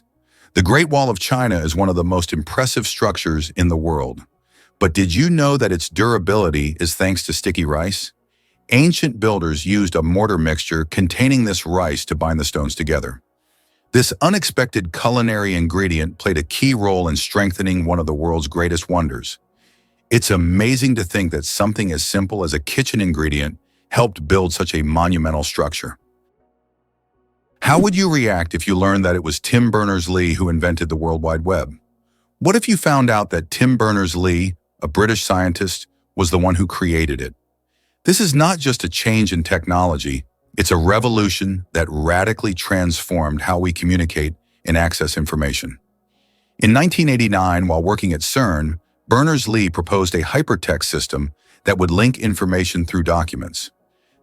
The Great Wall of China is one of the most impressive structures in the world. But did you know that its durability is thanks to sticky rice? Ancient builders used a mortar mixture containing this rice to bind the stones together. This unexpected culinary ingredient played a key role in strengthening one of the world's greatest wonders. It's amazing to think that something as simple as a kitchen ingredient helped build such a monumental structure. How would you react if you learned that it was Tim Berners-Lee who invented the World Wide Web? What if you found out that Tim Berners-Lee, a British scientist, was the one who created it? This is not just a change in technology, it's a revolution that radically transformed how we communicate and access information. In 1989, while working at CERN, Berners-Lee proposed a hypertext system that would link information through documents.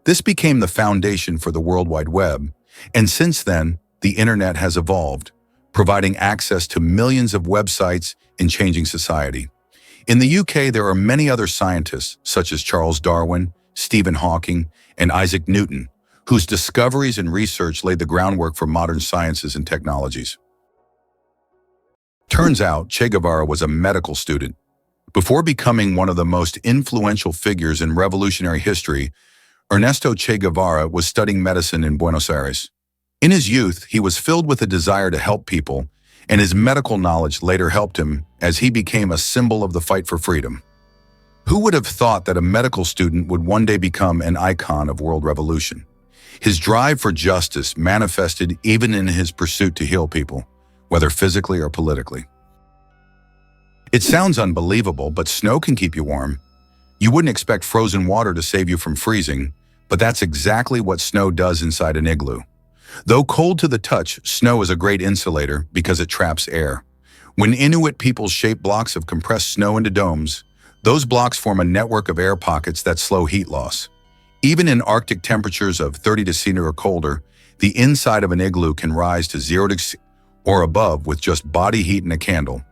This became the foundation for the World Wide Web, and since then, the internet has evolved, providing access to millions of websites and changing society. In the UK, there are many other scientists, such as Charles Darwin, Stephen Hawking, and Isaac Newton, whose discoveries and research laid the groundwork for modern sciences and technologies. Turns out, Che Guevara was a medical student. Before becoming one of the most influential figures in revolutionary history, Ernesto Che Guevara was studying medicine in Buenos Aires. In his youth, he was filled with a desire to help people, and his medical knowledge later helped him as he became a symbol of the fight for freedom. Who would have thought that a medical student would one day become an icon of world revolution? His drive for justice manifested even in his pursuit to heal people, whether physically or politically. It sounds unbelievable, but snow can keep you warm. You wouldn't expect frozen water to save you from freezing, but that's exactly what snow does inside an igloo. Though cold to the touch, snow is a great insulator because it traps air. When Inuit peoples shape blocks of compressed snow into domes, those blocks form a network of air pockets that slow heat loss. Even in Arctic temperatures of 30 degrees or colder, the inside of an igloo can rise to 0 degrees or above with just body heat and a candle.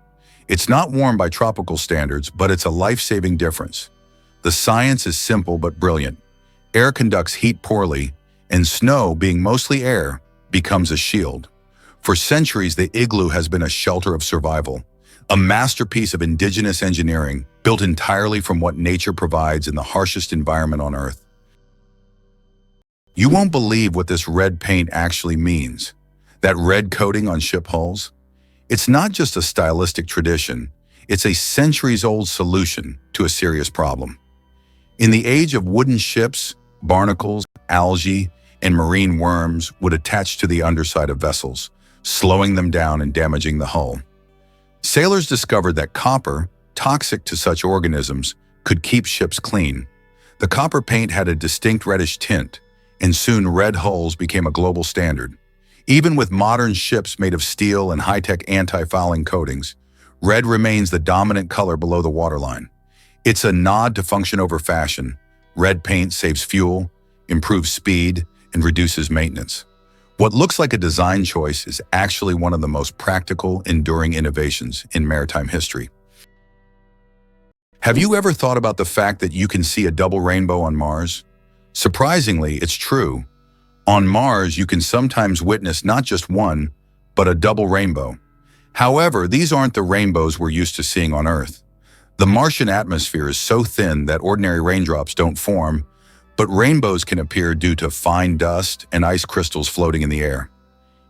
It's not warm by tropical standards, but it's a life-saving difference. The science is simple but brilliant. Air conducts heat poorly, and snow, being mostly air, becomes a shield. For centuries, the igloo has been a shelter of survival, a masterpiece of indigenous engineering built entirely from what nature provides in the harshest environment on Earth. You won't believe what this red paint actually means. That red coating on ship hulls? It's not just a stylistic tradition, it's a centuries-old solution to a serious problem. In the age of wooden ships, barnacles, algae, and marine worms would attach to the underside of vessels, slowing them down and damaging the hull. Sailors discovered that copper, toxic to such organisms, could keep ships clean. The copper paint had a distinct reddish tint, and soon red hulls became a global standard. Even with modern ships made of steel and high-tech anti-fouling coatings, red remains the dominant color below the waterline. It's a nod to function over fashion. Red paint saves fuel, improves speed, and reduces maintenance. What looks like a design choice is actually one of the most practical, enduring innovations in maritime history. Have you ever thought about the fact that you can see a double rainbow on Mars? Surprisingly, it's true. On Mars, you can sometimes witness not just one, but a double rainbow. However, these aren't the rainbows we're used to seeing on Earth. The Martian atmosphere is so thin that ordinary raindrops don't form, but rainbows can appear due to fine dust and ice crystals floating in the air.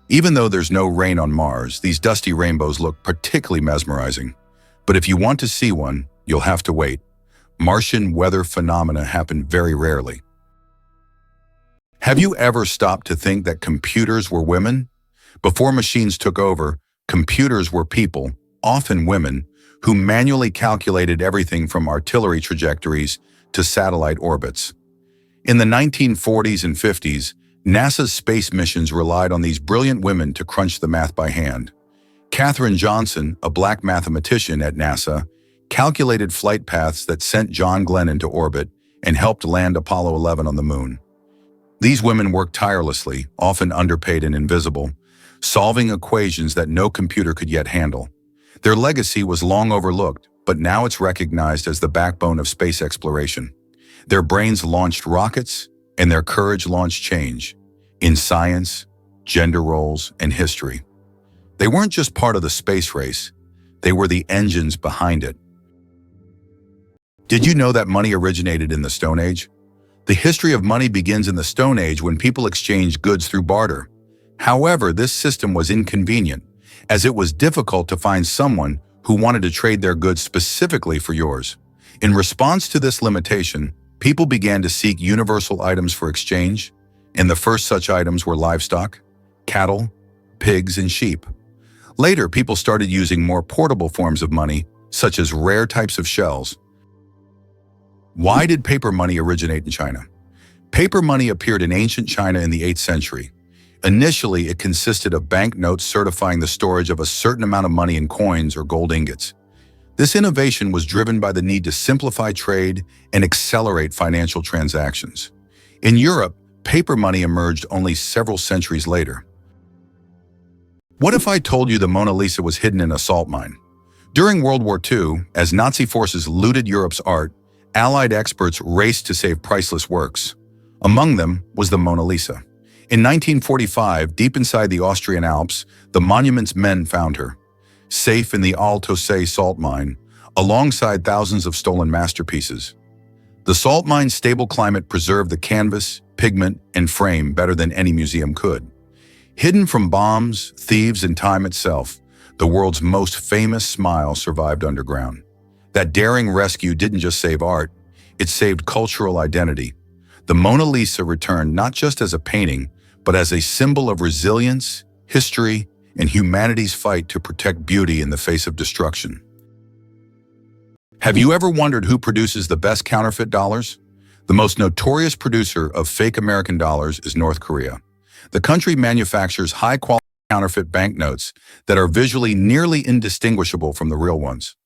Even though there's no rain on Mars, these dusty rainbows look particularly mesmerizing. But if you want to see one, you'll have to wait. Martian weather phenomena happen very rarely. Have you ever stopped to think that computers were women? Before machines took over, computers were people, often women, who manually calculated everything from artillery trajectories to satellite orbits. In the 1940s and 50s, NASA's space missions relied on these brilliant women to crunch the math by hand. Katherine Johnson, a black mathematician at NASA, calculated flight paths that sent John Glenn into orbit and helped land Apollo 11 on the moon. These women worked tirelessly, often underpaid and invisible, solving equations that no computer could yet handle. Their legacy was long overlooked, but now it's recognized as the backbone of space exploration. Their brains launched rockets, and their courage launched change in science, gender roles, and history. They weren't just part of the space race, they were the engines behind it. Did you know that money originated in the Stone Age? The history of money begins in the Stone Age when people exchanged goods through barter. However, this system was inconvenient, as it was difficult to find someone who wanted to trade their goods specifically for yours. In response to this limitation, people began to seek universal items for exchange, and the first such items were livestock, cattle, pigs, and sheep. Later, people started using more portable forms of money, such as rare types of shells. Why did paper money originate in China? Paper money appeared in ancient China in the 8th century. Initially, it consisted of banknotes certifying the storage of a certain amount of money in coins or gold ingots. This innovation was driven by the need to simplify trade and accelerate financial transactions. In Europe, paper money emerged only several centuries later. What if I told you the Mona Lisa was hidden in a salt mine? During World War II, as Nazi forces looted Europe's art, Allied experts raced to save priceless works. Among them was the Mona Lisa. In 1945, deep inside the Austrian Alps, the monument's men found her, safe in the Al-Tosay salt mine, alongside thousands of stolen masterpieces. The salt mine's stable climate preserved the canvas, pigment, and frame better than any museum could. Hidden from bombs, thieves, and time itself, the world's most famous smile survived underground. That daring rescue didn't just save art, it saved cultural identity. The Mona Lisa returned not just as a painting, but as a symbol of resilience, history, and humanity's fight to protect beauty in the face of destruction. Have you ever wondered who produces the best counterfeit dollars? The most notorious producer of fake American dollars is North Korea. The country manufactures high-quality counterfeit banknotes that are visually nearly indistinguishable from the real ones.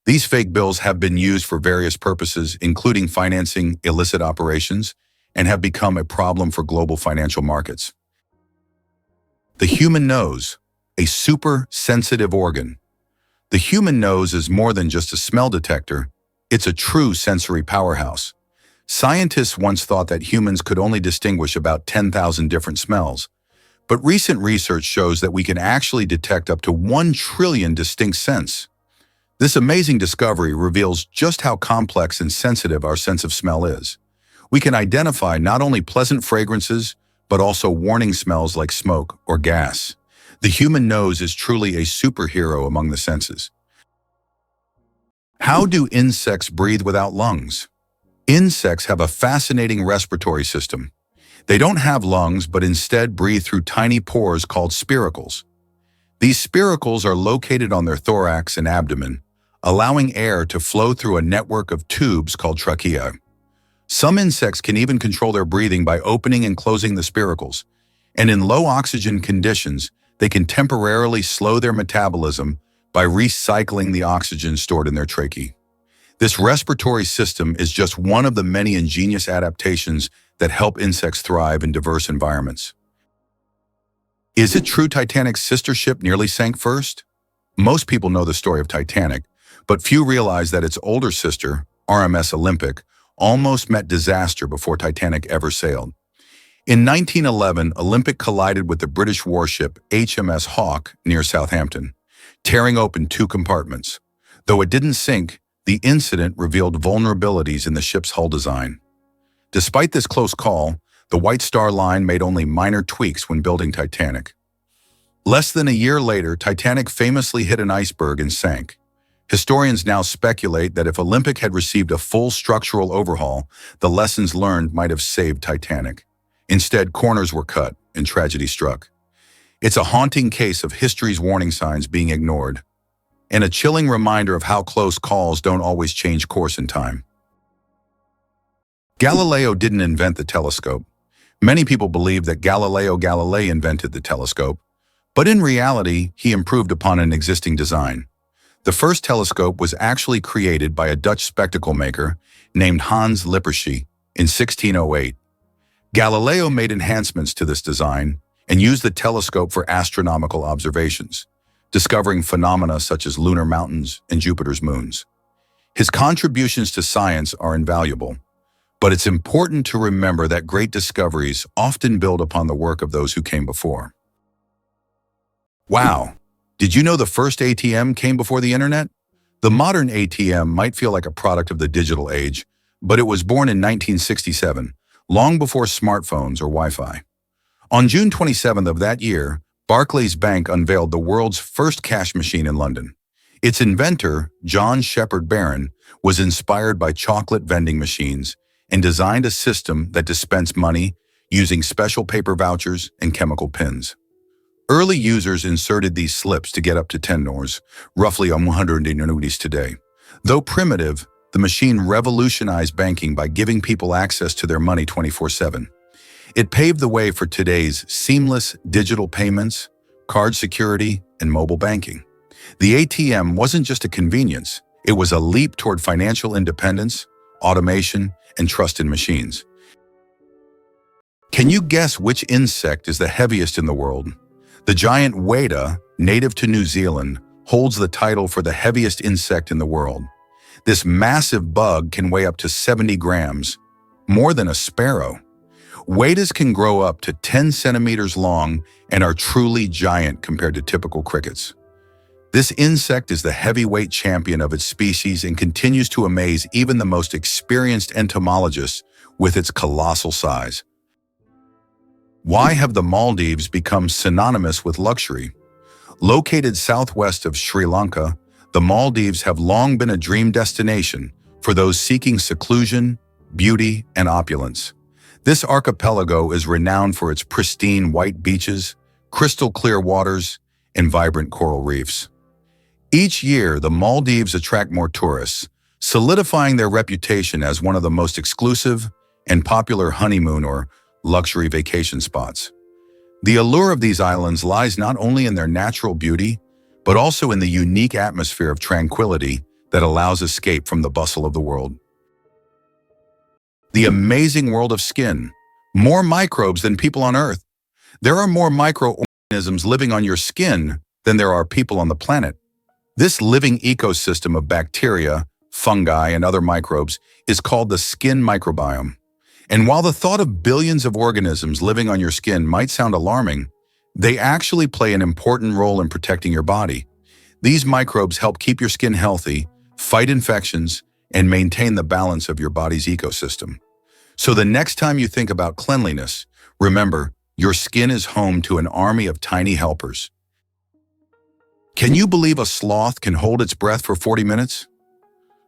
These fake bills have been used for various purposes, including financing illicit operations, and have become a problem for global financial markets. The human nose, a super sensitive organ. The human nose is more than just a smell detector, it's a true sensory powerhouse. Scientists once thought that humans could only distinguish about 10,000 different smells, but recent research shows that we can actually detect up to 1 trillion distinct scents. This amazing discovery reveals just how complex and sensitive our sense of smell is. We can identify not only pleasant fragrances, but also warning smells like smoke or gas. The human nose is truly a superhero among the senses. How do insects breathe without lungs? Insects have a fascinating respiratory system. They don't have lungs, but instead breathe through tiny pores called spiracles. These spiracles are located on their thorax and abdomen, allowing air to flow through a network of tubes called trachea. Some insects can even control their breathing by opening and closing the spiracles, and in low oxygen conditions, they can temporarily slow their metabolism by recycling the oxygen stored in their tracheae. This respiratory system is just one of the many ingenious adaptations that help insects thrive in diverse environments. Is it true Titanic's sister ship nearly sank first? Most people know the story of Titanic, but few realize that its older sister, RMS Olympic, almost met disaster before Titanic ever sailed. In 1911, Olympic collided with the British warship HMS Hawke near Southampton, tearing open 2 compartments. Though it didn't sink, the incident revealed vulnerabilities in the ship's hull design. Despite this close call, the White Star Line made only minor tweaks when building Titanic. Less than a year later, Titanic famously hit an iceberg and sank. Historians now speculate that if Olympic had received a full structural overhaul, the lessons learned might have saved Titanic. Instead, corners were cut and tragedy struck. It's a haunting case of history's warning signs being ignored, and a chilling reminder of how close calls don't always change course in time. Galileo didn't invent the telescope. Many people believe that Galileo Galilei invented the telescope, but in reality, he improved upon an existing design. The first telescope was actually created by a Dutch spectacle maker named Hans Lippershey in 1608. Galileo made enhancements to this design and used the telescope for astronomical observations, discovering phenomena such as lunar mountains and Jupiter's moons. His contributions to science are invaluable, but it's important to remember that great discoveries often build upon the work of those who came before. Wow! Did you know the first ATM came before the internet? The modern ATM might feel like a product of the digital age, but it was born in 1967, long before smartphones or Wi-Fi. On June 27th of that year, Barclays Bank unveiled the world's first cash machine in London. Its inventor, John Shepherd Barron, was inspired by chocolate vending machines and designed a system that dispensed money using special paper vouchers and chemical pins. Early users inserted these slips to get up to 10 nors, roughly 100 annuities today. Though primitive, the machine revolutionized banking by giving people access to their money 24/7. It paved the way for today's seamless digital payments, card security, and mobile banking. The ATM wasn't just a convenience, it was a leap toward financial independence, automation, and trust in machines. Can you guess which insect is the heaviest in the world? The giant weta, native to New Zealand, holds the title for the heaviest insect in the world. This massive bug can weigh up to 70 grams, more than a sparrow. Wetas can grow up to 10 centimeters long and are truly giant compared to typical crickets. This insect is the heavyweight champion of its species and continues to amaze even the most experienced entomologists with its colossal size. Why have the Maldives become synonymous with luxury? Located southwest of Sri Lanka, the Maldives have long been a dream destination for those seeking seclusion, beauty, and opulence. This archipelago is renowned for its pristine white beaches, crystal clear waters, and vibrant coral reefs. Each year, the Maldives attract more tourists, solidifying their reputation as one of the most exclusive and popular honeymoon or luxury vacation spots. The allure of these islands lies not only in their natural beauty, but also in the unique atmosphere of tranquility that allows escape from the bustle of the world. The amazing world of skin. More microbes than people on Earth. There are more microorganisms living on your skin than there are people on the planet. This living ecosystem of bacteria, fungi, and other microbes is called the skin microbiome. And while the thought of billions of organisms living on your skin might sound alarming, they actually play an important role in protecting your body. These microbes help keep your skin healthy, fight infections, and maintain the balance of your body's ecosystem. So the next time you think about cleanliness, remember, your skin is home to an army of tiny helpers. Can you believe a sloth can hold its breath for 40 minutes?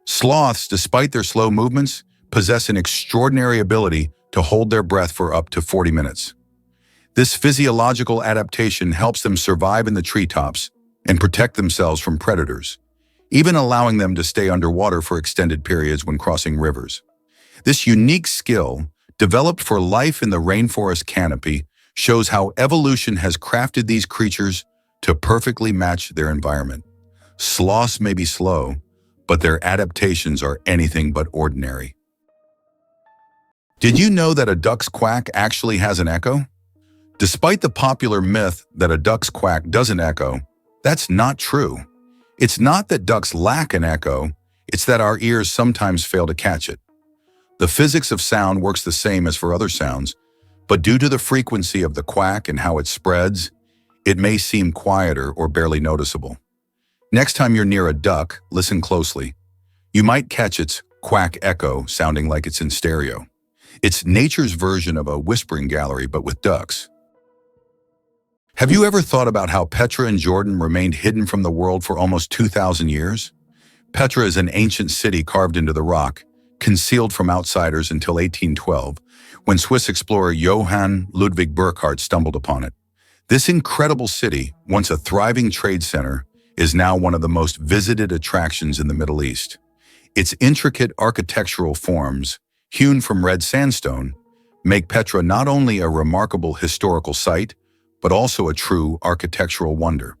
Sloths, despite their slow movements, possess an extraordinary ability to hold their breath for up to 40 minutes. This physiological adaptation helps them survive in the treetops and protect themselves from predators, even allowing them to stay underwater for extended periods when crossing rivers. This unique skill, developed for life in the rainforest canopy, shows how evolution has crafted these creatures to perfectly match their environment. Sloths may be slow, but their adaptations are anything but ordinary. Did you know that a duck's quack actually has an echo? Despite the popular myth that a duck's quack doesn't echo, that's not true. It's not that ducks lack an echo, it's that our ears sometimes fail to catch it. The physics of sound works the same as for other sounds, but due to the frequency of the quack and how it spreads, it may seem quieter or barely noticeable. Next time you're near a duck, listen closely. You might catch its quack echo sounding like it's in stereo. It's nature's version of a whispering gallery, but with ducks. Have you ever thought about how Petra in Jordan remained hidden from the world for almost 2,000 years? Petra is an ancient city carved into the rock, concealed from outsiders until 1812, when Swiss explorer Johann Ludwig Burckhardt stumbled upon it. This incredible city, once a thriving trade center, is now one of the most visited attractions in the Middle East. Its intricate architectural forms, hewn from red sandstone, make Petra not only a remarkable historical site, but also a true architectural wonder.